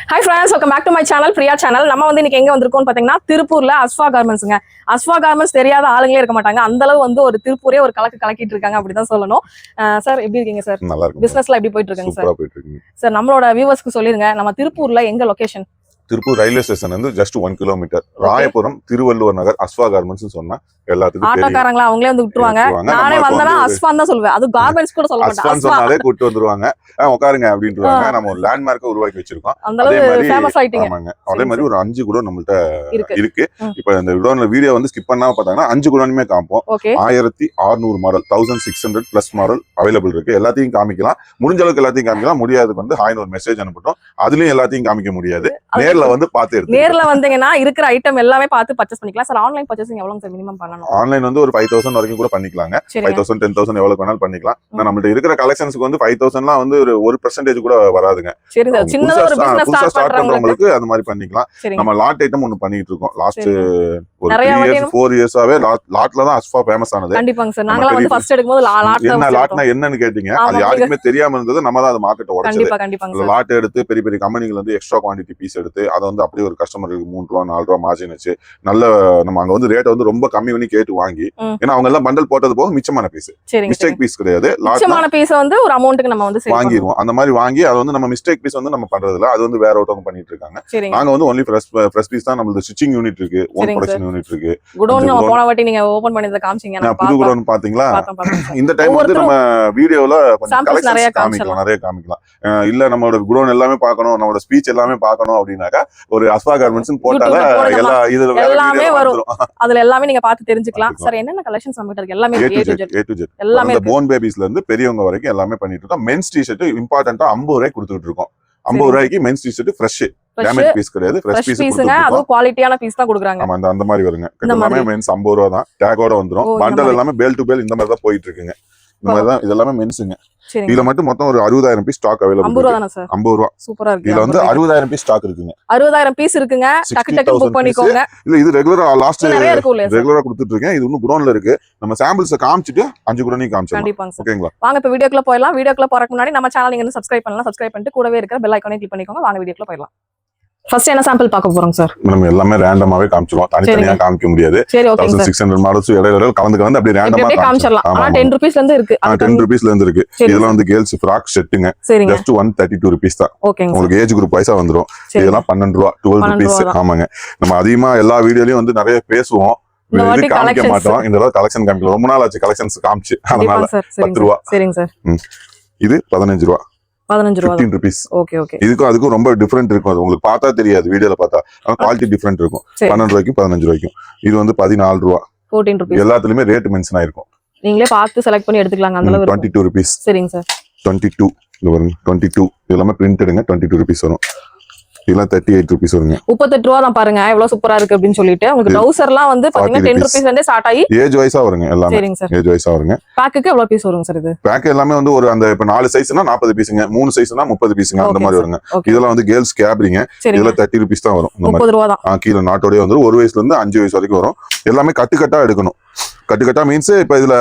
Hi friends, welcome back to my channel, Priya channel. நம்ம வந்து இன்னைக்கு எங்க வந்திருக்கோம்னு பாத்தீங்கன்னா திருப்பூர்ல அஸ்வா கார்மெண்ட்ஸ்ங்க. அஸ்வா கார்மெண்ட்ஸ் தெரியாத ஆளுங்களே இருக்க மாட்டாங்க. அந்த அளவு வந்து ஒரு திருப்பூரே ஒரு கலக்கிட்டு இருக்காங்க அப்படிதான் சொல்லணும். சார் எப்படி இருக்கீங்க சார்? நல்லா இருக்கு. பிசினஸ்ல எப்படி போயிட்டு இருக்குங்க சார்? சூப்பரா போயிட்டு இருக்கு. சார் நம்மளோட வியூவர்ஸ்க்கு சொல்லிருங்க, நம்ம திருப்பூர்ல எங்க லொகேஷன்? திருப்பூர் ரயில்வே ஸ்டேஷன் வந்து ஜஸ்ட் 1 கிலோமீட்டர். ராயபுரம் திருவள்ளுவர் நகர் அஸ்வா கார்மெண்ட்ஸ் சொன்னா எல்லாத்துக்கும் தெரியும். ஆட்டோக்காரங்களா அவங்களே வந்து விட்டுருவாங்க. நானே வந்தனா அஸ்வான் தான் சொல்லுவேன். அது கார்மெண்ட்ஸ் கூட சொல்ல மாட்டேன். அஸ்வான் சொன்னாலே கூட்டி வந்துருவாங்க. உட்காருங்க அப்படின்றாங்க. நம்ம ஒரு லேண்ட்மார்க்க உருவாக்கி வச்சிருக்கோம். அதே மாதிரி ஃபேமஸ் ஆயிட்டீங்க. ஆமாங்க. அதே மாதிரி ஒரு 5 குடோன் நம்மள்ட்ட இருக்கு. இப்போ இந்த குடோன்ல வீடியோ வந்து ஸ்கிப் பண்ணாம பார்த்தாங்கன்னா 5 குடோனுமே காமிப்போம். 1600 மாடல் 1600 பிளஸ் மாடல் அவைலபிள் இருக்கு. எல்லாத்தையும் காமிக்கலாம். முடிஞ்ச அளவுக்கு எல்லாத்தையும் காமிக்கலாம். முடியாதுக்கு வந்து ஹாய்னு ஒரு மெசேஜ் அனுப்பிட்டோம். அதுலயும் எல்லாத்தையும் காமிக்க முடியாது. நேர்ல வந்து பார்த்து எடுத்து நேர்ல வந்தீங்கன்னா இருக்கிற ஐட்டம் எல்லாமே பார்த்து பர்ச்சேஸ் பண்ணிக்கலாம். சார் ஆன்லைன் பர்ச்சேசிங் எவ்வளவு சார் மினிமம் பண்ணணும்? ஆன்லைன் வந்து ஒரு 5000 வரைக்கும் கூட பண்ணிக்கலாங்க. 5000 10,000 எவ்வளவு வேணாலும் பண்ணிக்கலாம். நம்மள்ட்ட இருக்கிற கலெக்ஷன்ஸ்க்கு வந்து 5000லாம் வந்து ஒரு 1% கூட வராதுங்க. சரி சார், சின்னதா ஒரு பிசினஸ் ஸ்டார்ட் பண்றவங்களுக்கு அது மாதிரி பண்ணிக்கலாம். நம்ம லாட் ஐட்டம் ஒன்னு பண்ணிட்டு இருக்கோம். லாஸ்ட் ஒரு 4 இயர்ஸாவே லாட்ல தான் அஸ்வா ஃபேமஸ் ஆனது. கண்டிப்பாங்க சார். நாங்கலாம் வந்து ஃபர்ஸ்ட் எடுக்கும்போது லாட் என்ன லாட்னா என்னன்னு கேட்டிங்க. அது யாருக்குமே தெரியாம இருந்தது. நம்ம தான் அந்த மார்க்கெட்ட உடைச்சது. கண்டிப்பாங்க. லாட் எடுத்து பெரிய பெரிய கம்பெனிகள் வந்து எக்ஸ்ட்ரா குவாண்டிட்டி பீஸ் எடுத்து அத வந்து அப்படியே ஒரு கஸ்டமருக்கு 3 ரூபாய் 4 ரூபாய் மார்ஜின் வச்சு நல்ல நம்ம அங்க வந்து ரேட் வந்து ரொம்ப கம்மி பண்ணி கேட்டு வாங்கி, ஏன்னா அவங்க எல்லாம் பண்டல் போட்டது போக மிச்சமான பீஸ், மிஸ்டேக் பீஸ் கிடையாது. மிச்சமான பீஸ் வந்து ஒரு அமௌண்ட்க்கு நம்ம வந்து வாங்கிடுவோம். அந்த மாதிரி வாங்கி அது வந்து நம்ம மிஸ்டேக் பீஸ் வந்து நம்ம பண்றது இல்ல. அது வந்து வேற ஒருத்தவங்க பண்ணிட்டு இருக்காங்க. நாங்க வந்து ஒன்லி ஃப்ரெஷ் பீஸ் தான். நம்மளுக்கு ஸ்டிச்சிங் யூனிட் இருக்கு, ஓன் ப்ரொடக்ஷன் யூனிட் இருக்கு. குடோன் நம்ம போன வாட்டி நீங்க ஓபன் பண்ணிருந்த காமிச்சீங்க. நான் புது குடோன் பாத்தீங்களா? இந்த டைம் வந்து நம்ம வீடியோல கொஞ்சம் கலெக்ஷன்ஸ் காமிக்கலாம், நிறைய காமிக்கலாம். இல்ல நம்மளோட குடோன் எல்லாமே பார்க்கணும், நம்மளோட ஸ்பீச் எல்லாமே பார்க்கணும் அப்படினாக்கா ஒரு அஸ்வா கார்மெண்ட்ஸ் போட்டால எல்லாமே வரும். அதுல எல்லாமே நீங்க பார்த்து தெரிஞ்சுக்கலாம். சார் என்னென்ன கலெக்ஷன்ஸ் நம்மகிட்ட இருக்கு? எல்லாமே A to Z. எல்லாமே போன் பேபிஸ்ல இருந்து பெரியவங்க வரைக்கும் எல்லாமே பண்ணிட்டு இருக்கோம். மென்ஸ் டி-ஷர்ட் இம்பார்ட்டன்ட்டா 50 ரூபாய்க்கு கொடுத்துட்டு இருக்கோம். 50 ரூபாய்க்கு men's T-shirt fresh, damage piece கிடையாது, ஃப்ரெஷ் பீஸ்ங்க. அது குவாலிட்டியான பீஸ் தான் கொடுக்குறாங்க. ஆமா, அந்த மாதிரி வருங்க. எல்லாமே மென்ஸ் 50 ரூபாய் தான். டேகோட வந்துரும். பண்டல் எல்லாமே பேல் டு பேல் இந்த மாதிரி தான் போயிட்டு இருக்குங்க. இந்த மாதிரி தான் இதெல்லாமே மென்ஸ்ங்க. இதுல மட்டும் மொத்தம் ஒரு 60000 பீஸ் ஸ்டாக் அவைலபிள். 50 ரூபாய் தான சார்? 50 ரூபாய். சூப்பரா இருக்கு. இதுல வந்து 60000 பீஸ் ஸ்டாக் இருக்குங்க. 60000 பீஸ் இருக்குங்க. டக்கு டக்கு புக் பண்ணிக்கோங்க. இல்ல இது ரெகுலரா லாஸ்ட் ரெகுலரா கொடுத்துட்டு இருக்கேன். இது இன்னும் குடோன்ல இருக்கு. நம்ம சாம்பிள்ஸ் காமிச்சிட்டு 5 குடோனையும் காமிச்சலாம். ஓகேங்களா? வாங்க இப்ப வீடியோக்குள்ள போயிடலாம். வீடியோக்குள்ள போறதுக்கு முன்னாடி நம்ம சேனல் நீங்க சப்ஸ்கிரைப் பண்ணலாம். சப்ஸ்கிரைப் பண்ணிட்டு கூடவே இருக்கிற பெல் ஐகானை கிளிக் பண்ணிக்கோங்க. வாங்க வீடியோக்குள்ள போயிடலாம். ஃபர்ஸ்ட் என்ன சாம்பிள் பார்க்க போறோம் சார்? நம்ம எல்லாமே ரேண்டமாவே காமிச்சிரோம். தனித்தனியா காமிக்க முடியாது. 1600 மாடல்ஸ் இடையில கலந்து அப்படியே ரேண்டமா காமிச்சறலாம். ஆனா 10 ரூபீஸ்ல இருந்து இருக்கு. 10 ரூபீஸ்ல இருந்து இருக்கு. இதெல்லாம் வந்து கேர்ள்ஸ் ஃப்ராக் செட்டுங்க. ஜஸ்ட் 132 ரூபீஸ் தான். உங்களுக்கு ஏஜ் குரூப் வைஸா வந்துரும். இதெல்லாம் 12 ரூபாய் 12 ரூபீஸ். ஆமாங்க. நம்ம அதிகமா எல்லா வீடியோலயும் வந்து நிறைய பேசுவோம். இது காமிக்க மாட்டோம். இந்த தடவை கலெக்ஷன் காமிக்கலாம். ரொம்ப நாள் ஆச்சு கலெக்ஷன்ஸ் காமிச்சு. அதனால 10 ரூபாய். சரிங்க சார். இது 15 ரூபாய். 15 ரூபீஸ். Okay okay. இதுக்கும் அதுக்கும் ரொம்ப டிஃபரெண்ட் இருக்கும். அது உங்களுக்கு பார்த்தா தெரியாது, வீடியோல பார்த்தா. ஆனா குவாலிட்டி டிஃபரெண்ட் இருக்கும். 12 ரூபாய்க்கும் 15 ரூபாய்க்கும். இது வந்து 14 ரூபாய். 14 ரூபீஸ். எல்லாத்துலயுமே ரேட் மென்ஷன் ஆயிருக்கும். நீங்களே பார்த்து செலக்ட் பண்ணி எடுத்துக்கலாங்க. அந்த அளவுக்கு 22 ரூபீஸ். சரிங்க சார். 22 இது வருங்க. 22 இதெல்லாம் பிரிண்டடுங்க. 22 ரூபீஸ் வரும். இதெல்லாம் 38 ரூபீஸ் வருங்க. 38 ரூபாய் தான் பாருங்க. எவ்வளவு சூப்பரா இருக்கு அப்படின்னு சொல்லிட்டு. உங்களுக்கு ட்ரவுசர்லாம் வந்து பாத்தீங்கன்னா 10 ரூபீஸ்ல இருந்தே ஸ்டார்ட் ஆகி ஏஜ் வைஸா வருங்க. எல்லாமே ஏஜ் வைஸா வருங்க. பேக்குக்கு எவ்வளவு பீஸ் வருங்க சார்? இது பேக் எல்லாமே வந்து ஒரு அந்த இப்ப 4 சைஸ்னா 40 பீஸ்ங்க, 3 சைஸ்னா 30 பீஸ்ங்க. அந்த மாதிரி வருங்க. இதெல்லாம் வந்து கேர்ள்ஸ் கேப்ரிங்க. இதெல்லாம் 30 ரூபீஸ் தான் வரும். 30 ரூபாய் தான். கீழ நாட்டோடே வந்து 1 வயசுல இருந்து 5 வயசு வரைக்கும் வரும். எல்லாமே கட்டு எடுக்கணும். கட்டு மீன்ஸ் இப்ப இதுல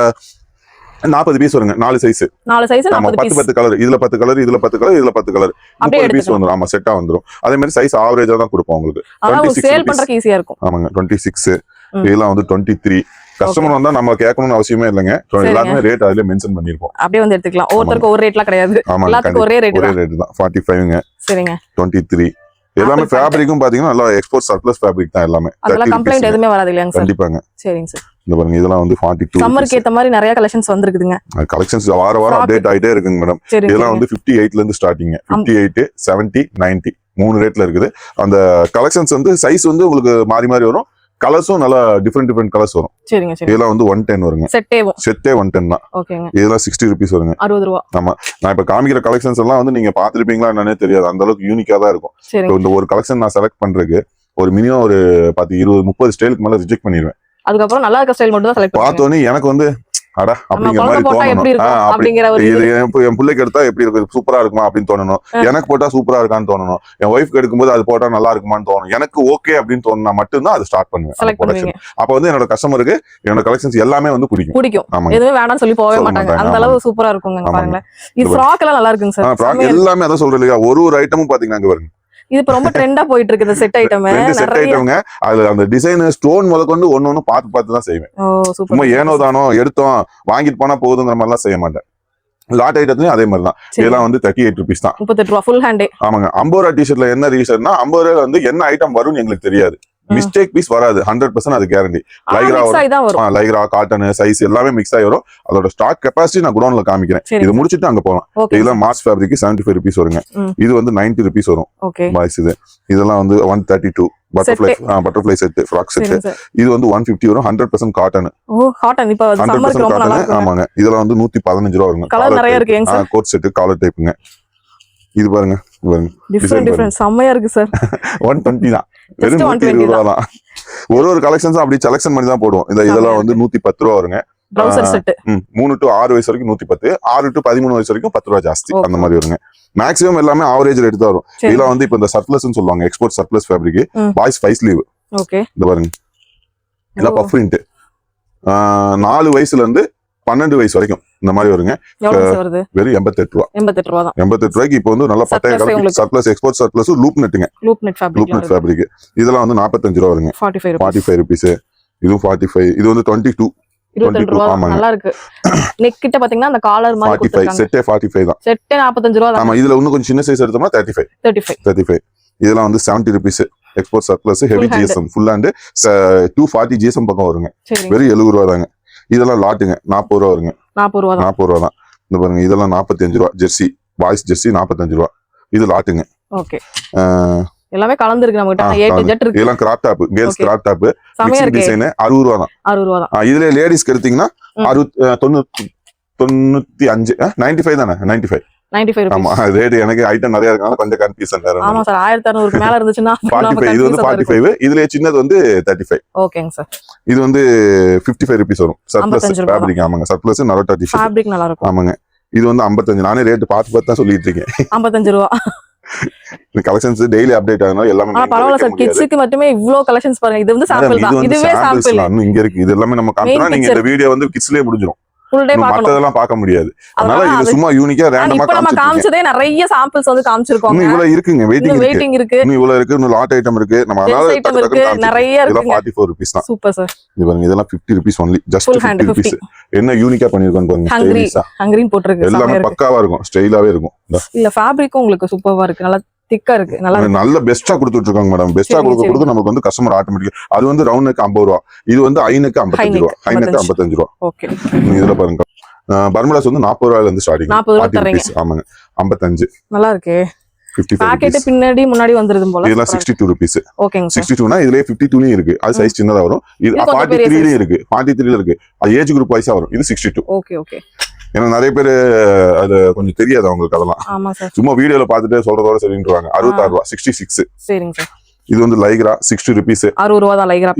40 பீஸ் வருங்க. 4 சைஸ். 10 கலர். இதுல 10 கலர், இதுல 10 கலர், இதுல 10 கலர். 30 பீஸ் வந்துரும். ஆமா, செட்டா வந்துரும். அதே மாதிரி சைஸ் ஆவரேஜா தான் கொடுப்போம் உங்களுக்கு. 26 சேல் பண்றதுக்கு ஈஸியா இருக்கும். ஆமாங்க. 26 இதெல்லாம் வந்து 23. கஸ்டமர் வந்தா நம்ம கேட்கணும்னு அவசியமே இல்லைங்க. எல்லாருமே ரேட் அதுல மென்ஷன் பண்ணிருப்போம். அப்படியே வந்து எடுத்துக்கலாம். ஒவ்வொருத்தருக்கு ஒரு ரேட்லாம் கிடையாது. எல்லாத்துக்கும் ஒரே ரேட் தான். 45ங்க. சரிங்க. 23 எல்லாமே ஃபேப்ரிக்கும் பாத்தீங்கன்னா நல்லா எக்ஸ்போர்ட் சர்ப்ளஸ் ஃபேப்ரிக் தான் எல்லாமே. அதெல்லாம் கம்ப்ளைண்ட் எதுவுமே வராது இல்லையா சார்? கண்டிப்பாங்க. சரிங்க சார். இந்த பாருங்க இதெல்லாம் வந்து 42. சம்மருக்கு ஏத்த மாதிரி நிறைய கலெக்ஷன்ஸ் வந்திருக்குதுங்க. கலெக்ஷன்ஸ் வாரம் அப்டேட் ஆயிட்டே இருக்குங்க மேடம். இதெல்லாம் வந்து 58ல இருந்து ஸ்டார்டிங். 58, 70, 90 3 ரேட்ல இருக்குது. அந்த கலெக்ஷன்ஸ் வந்து சைஸ் வந்து உங்களுக்கு மாறி வரும். கலர்ஸும் நல்லா டிஃபரெண்ட் கலர்ஸ் வரும். சரிங்க சரி. இதெல்லாம் வந்து 110 வருங்க. செட்டே 110 தான். ஓகேங்க. இதெல்லாம் 60 ரூபீஸ் வருங்க. 60 ரூபாய். ஆமா. நான் இப்ப காமிக்கிற கலெக்ஷன்ஸ் எல்லாம் வந்து நீங்க பாத்துருப்பீங்களா என்னன்னே தெரியாது. அந்த அளவுக்கு யூனிக்கா தான் இருக்கும். இந்த ஒரு கலெக்ஷன் நான் செலக்ட் பண்றதுக்கு ஒரு மினிமம் ஒரு 10, 20, 30 ஸ்டைலுக்கு மேல ரிஜெக்ட் பண்ணிடுவேன். அதுக்கப்புறம் நல்லா இருக்க ஸ்டைல் மட்டும் தான் செலக்ட் பண்ணுவேன். பார்த்தோன்னே எனக்கு வந்து அடா அப்படிங்கிற மாதிரி தோணணும். இது என் பிள்ளைக்கு எடுத்தா எப்படி இருக்கு, சூப்பரா இருக்குமா அப்படின்னு தோணணும். எனக்கு போட்டா சூப்பரா இருக்கான்னு தோணணும். என் ஒய்ஃப்க்கு எடுக்கும்போது அது போட்டா நல்லா இருக்குமான்னு தோணும். எனக்கு ஓகே அப்படின்னு தோணுனா மட்டும்தான் அது ஸ்டார்ட் பண்ணுவேன். அப்ப வந்து என்னோட கஸ்டமருக்கு என்னோட கலெக்ஷன்ஸ் எல்லாமே வந்து பிடிக்கும். எதுவுமே வேணாம்னு சொல்லி போகவே மாட்டாங்க. அந்த அளவு சூப்பரா இருக்குங்க. பாருங்க, இது ஃப்ராக் எல்லாம் நல்லா இருக்குங்க சார். ஃப்ராக் எல்லாமே அதான் சொல்றேன் இல்லையா. ஒரு ஐட்டமும் பாத்தீங்கன்னா பாருங்க இது இப்ப ரொம்ப ட்ரெண்டா போயிட்டு இருக்கு இந்த செட் ஐட்டம். செட் ஐட்டம்ங்க. அதுல அந்த டிசைன் ஸ்டோன் முதற்கொண்டு ஒண்ணு பார்த்து தான் செய்வேன். சும்மா ஏனோ தானோ எடுத்தோம் வாங்கிட்டு போனா போகுதுங்கிற மாதிரி எல்லாம் செய்ய மாட்டேன். லாட் ஐட்டத்துலயும் அதே மாதிரி தான். இதெல்லாம் வந்து 38 rupees தான். 38 ரூபாய் ஃபுல் ஹேண்டே. ஆமாங்க. 50 ரூபா டிஷர்ட்ல என்ன ரீசன்னா 50 ரூபாய் வந்து என்ன ஐட்டம் வரும்னு எங்களுக்கு தெரியாது. மிஸ்டேக் பீஸ் வராது 100% அது கேரண்டி. லைக்ரா காட்டன் சைஸ் எல்லாமே மிக்ஸ் ஆகி வரும். அதோட ஸ்டாக் கெபாசிட்டி நான் குடோன்ல காமிக்கிறேன். இது முடிச்சிட்டு அங்க போலாம். இதெல்லாம் மாஸ் ஃபேப்ரிக் 75 rupees வருங்க. இது வந்து 90 rupees வரும் பாய்ஸ். இதெல்லாம் வந்து 132 பட்டர்ஃப்ளை செட் ஃப்ராக் செட். இது வந்து 150 வரும். 100% காட்டன். காட்டன் இப்ப சம்மருக்கு ரொம்ப நல்லா இருக்கு. ஆமாங்க. இதெல்லாம் வந்து 115 ரூபாய் வருங்க. கலர் நிறைய இருக்குங்க சார். கோட் செட் காலர் டைப்புங்க. இது பாருங்க டிஃபரண்ட் செமையா இருக்கு சார். 120 தான். வெறும் 120 ரூபாய் தான். ஒரு கலெக்ஷன்ஸ் அப்படி செலக்ஷன் பண்ணி தான் போடுவோம். இதெல்லாம் வந்து 110 ரூபாய் வருங்க. ட்ரவுசர் செட் 3 to 6 வயசு வரைக்கும் 110, 6 to 13 வயசு வரைக்கும் 10 ரூபாய் ஜாஸ்தி அந்த மாதிரி வருங்க. மேக்ஸிமம் எல்லாமே ஆவரேஜ் ரேட் தான் வரும். இதெல்லாம் வந்து இப்ப இந்த சர்ப்ளஸ்னு சொல்லுவாங்க. Export surplus fabric. Boys 5 sleeve. Okay. இந்த பாருங்க. இதெல்லாம் பஃப் பிரிண்ட். 4 வயசுல இருந்து 12 வயசு வரைக்கும் இந்த மாதிரி வருங்க. வெறும் 88 ரூபாய். 88 ரூபாய் தான். 88 ரூபாய்க்கு இப்போ வந்து நல்ல பட்டைய collection surplus export surplus loop நெட்டுங்க. Loop net fabric. இதெல்லாம் வந்து 45 ரூபாய் வருங்க. 45 rupees. இது 45. இது வந்து 22 ரூபாய். நல்லா இருக்கு. நெக் கிட்ட பாத்தீங்கன்னா அந்த காலர் மாதிரி கொடுத்திருக்காங்க. செட்டே 45 தான். செட்டே 45 ரூபாய் தான். ஆமா. இதுல இன்னும் கொஞ்சம் சின்ன சைஸ் எடுத்தோம்னா 35. இதெல்லாம் வந்து 70 rupees. Export surplus heavy GSM full hand 240 GSM பக்கம் வருங்க. வெறும் 70 ரூபாய் தாங்க. இதெல்லாம் லாட்டுங்க 40 ரூபாய் வருங்க. 40 ரூபாய் தான். இந்த பாருங்க. இதெல்லாம் 45 ரூபாய். ஜெர்சி பாய்ஸ் ஜெர்சி 45 ரூபாய். இது லாட்டுங்க. ஓகே. எல்லாமே கலந்து இருக்கு நம்மகிட்ட. A to Z இருக்கு. இதெல்லாம் crop top girls crop top mixing design 60 ரூபாய் தான். 60 ரூபாய் தான். இதுல லேடீஸ்க்கு எடுத்தீங்கன்னா 95 95 தானே. 95 ஆமா. ரேட் எனக்கு ஐட்டம் நிறைய இருக்கனால கொஞ்சம் கன்ஃபியூஷன் வேற. ஆமா சார். 1600 மேல இருந்துச்சுன்னா 45. இது வந்து 45. இதுல சின்னது வந்து 35. ஓகேங்க சார். இது வந்து 55 rupees வரும். Surplus fabric. ஆமாங்க. சர்ப்ளஸ் நரோட்டா டிஷர்ட் ஃபேப்ரிக் நல்லா இருக்கும். ஆமாங்க. இது வந்து 55. நானே ரேட் பார்த்து தான் சொல்லிட்டு இருக்கேன். 55 ரூபாய். கலெக்ஷன்ஸ் டெய்லி அப்டேட் ஆகுனால எல்லாமே பரவாயில்ல சார். கிட்ஸ்க்கு மட்டுமே இவ்ளோ கலெக்ஷன்ஸ் பாருங்க. இது வந்து சாம்பிள் தான். இதுவே சாம்பிள். இன்னும் இங்க இருக்கு. இது எல்லாமே நம்ம காமிச்சா நீங்க இந்த வீடியோ வந்து கிட்ஸ்லயே முடிஞ்சிரும். ஃபுல் டே பார்க்கணும். மத்ததெல்லாம் பார்க்க முடியாது. அதனால இது சும்மா யூனிக்கா ரேண்டமா காமிச்சதே நிறைய சாம்பிள்ஸ் வந்து காமிச்சிருக்கோம். இன்னும் இவ்வளவு இருக்குங்க. வெயிட்டிங் இருக்கு. இன்னும் இவ்வளவு இருக்கு. இன்னும் லாட் ஐட்டம் இருக்கு. நம்ம அதனால நிறைய இருக்கு. 44 rupees தான். Super sir. இது பாருங்க. இதெல்லாம் 50 rupees only. just 50 rupees. என்ன யூனிக்கா பண்ணிருக்கான்னு பாருங்க. ஸ்டைலிஷா ஹங்கிரின் போட்டுருக்கு. எல்லாமே பக்காவா இருக்கும். ஸ்டைலாவே இருக்கும். இல்ல ஃபேப்ரிக்கும் உங்களுக்கு சூப்பரா இருக்கு. நல்லா திக்கா இருக்கு. நல்ல பெஸ்டா கொடுத்துட்டு இருக்காங்க மேடம். பெஸ்டா கொடுத்து நமக்கு வந்து கஸ்டமர் ஆட்டோமேட்டிக். அது வந்து ரவுண்ட் நெக் 50 ரூபாய். இது வந்து ஹை நெக் 55 ரூபாய். ஹை நெக் 55 ரூபாய். ஓகே. இதுல பாருங்க. பர்முடாஸ் வந்து 40 ரூபாயில இருந்து ஸ்டார்டிங். 40 rupees. ஆமாங்க. 55. நல்லா இருக்கு. 55 பாக்கெட் பின்னாடி முன்னாடி வந்துருது போல. இதெல்லாம் 62 rupees. ஓகேங்க. 62 னா இதுலயே 52 லயும் இருக்கு. அது சைஸ் சின்னதா வரும். இது 43 லயும் இருக்கு. 43 ல இருக்கு. அது ஏஜ் குரூப் வைஸா வரும். இது 62. Okay okay. ஏன்னா நிறைய பேர் அது கொஞ்சம் தெரியாது அவங்களுக்கு அதெல்லாம். ஆமா சார். சும்மா வீடியோல பார்த்துட்டு சொல்றதோட சரின்றாங்க. 66 ரூபாய். 66. சரிங்க சார். இது வந்து லைக்ரா 60 rupees. 60 ரூபாய் தான் Lycra.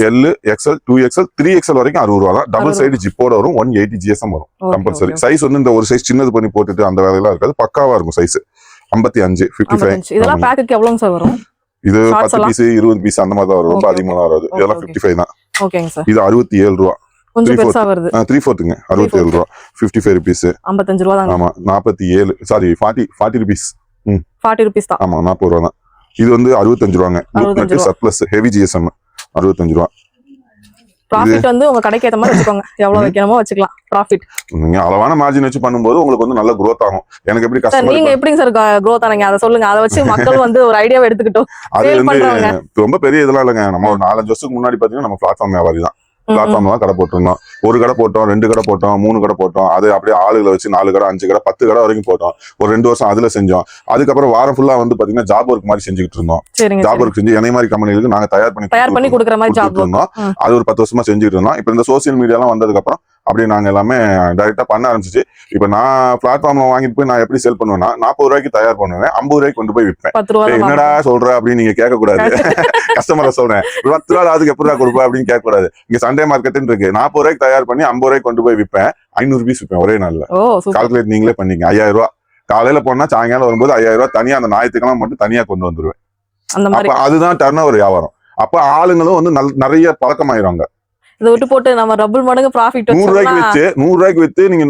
L XL 2XL 3XL வரைக்கும் 60 ரூபாய் தான். டபுள் சைடு ஜிப்போட வரும். 180 GSM வரும் கம்பல்சரி. சைஸ் வந்து இந்த ஒரு சைஸ் சின்னது பண்ணி போட்டுட்டு அந்த வேலையெல்லாம் இருக்காது. பக்காவா இருக்கும் சைஸ். 55 55. இதெல்லாம் பேக்குக்கு எவ்வளவு சார் வரும்? இது 10 பீஸ் 20 பீஸ் அந்த மாதிரி தான் வரும். ரொம்ப அதிகமா வராது. இதெல்லாம் 55 தான். ஓகேங்க சார். இது 67 ரூபாய். கொஞ்சம் பெருசா வருது. 3/4ங்க. 67 ரூபாய். 55 rupees. 55 ரூபாய் தான். ஆமா. 47 சாரி 40 rupees. 40 rupees தான். ஆமா 40 ரூபாய் தான். இது வந்து 65 ரூபாங்க. சர்ப்ளஸ் ஹெவி ஜிஎஸ்எம் 65 ரூபாய். ப்ராஃபிட் வந்து உங்க கடைக்கு ஏத்த மாதிரி வச்சுக்கோங்க. எவ்வளவு வைக்கணுமோ வச்சுக்கலாம். ப்ராஃபிட் நீங்க அளவான மார்ஜின் வச்சு பண்ணும்போது உங்களுக்கு வந்து நல்ல growth ஆகும். எனக்கு எப்படி கஸ்டமர் நீங்க எப்படிங்க சார் growth ஆனீங்க அத சொல்லுங்க. அத வச்சு மக்கள் வந்து ஒரு ஐடியாவை எடுத்துக்கிட்டோம். அது வந்து ரொம்ப பெரிய இதெல்லாம் இல்லங்க. நம்ம ஒரு 4-5 வருஷத்துக்கு முன்னாடி பாத்தீங்கன்னா நம்ம பிளாட்ஃபார்ம் வியாபாரி தான். பிளாட்ஃபார்ம்ல தான் கடை போட்டிருந்தோம். ஒரு கடை போட்டோம், 2 கடை போட்டோம், 3 கடை போட்டோம். அது அப்படியே ஆளுகளை வச்சு 4 கடை 5 கடை 10 கடை வரைக்கும் போட்டோம். ஒரு 2 வருஷம் அதுல செஞ்சோம். அதுக்கப்புறம் வாரம் ஃபுல்லா வந்து பாத்தீங்கன்னா ஜாப் ஒர்க் மாதிரி செஞ்சுக்கிட்டு இருந்தோம். ஜாப் ஒர்க் செஞ்சு என்னை மாதிரி கம்பெனிகளுக்கு நாங்க தயார் பண்ணி கொடுக்குற மாதிரி ஜாப் இருந்தோம். அது ஒரு 10 வருஷமா செஞ்சுட்டு இருந்தோம். இப்ப இந்த சோசியல் மீடியா எல்லாம் வந்ததுக்கு அப்புறம் அப்படி நாங்க எல்லாமே டைரக்டா பண்ண ஆரம்பிச்சிச்சு. இப்ப நான் பிளாட்ஃபார்ம்ல வாங்கிட்டு போய் நான் எப்படி செல் பண்ணுவேன்னா 40 ரூபாய்க்கு தயார் பண்ணுவேன். 50 ரூபாய்க்கு கொண்டு போய் விற்பேன். என்னடா சொல்ற அப்படின்னு நீங்க கேட்க கூடாது. கஸ்டமரை சொல்றேன் 10 ரூபாய் அதுக்கு எப்படி கொடுப்பா அப்படின்னு கேட்க கூடாது. இங்க சண்டே மார்க்கெட்னு இருக்கு. 40 ரூபாய்க்கு தயார் பண்ணி 50 ரூபாய்க்கு கொண்டு போய் விற்பேன். 500 பீஸ் விற்பேன் ஒரே நாள்ல. கால்குலேட் நீங்களே பண்ணிங்க. 5000 ரூபாய் காலையில போனா சாயங்காலம் வரும்போது 5000 ரூபாய் தனியா அந்த ஞாயிற்றுக்கிழமை மட்டும் தனியா கொண்டு வந்துருவேன். அப்ப அதுதான் டர்ன் ஓவர் வியாபாரம். அப்ப ஆளுங்களும் வந்து நிறைய பழக்கமாயிருவாங்க. இதை விட்டு போட்டு நம்ம டபுள் மடங்கு ப்ராஃபிட் 100 ரூபாய்க்கு வித்து நீங்க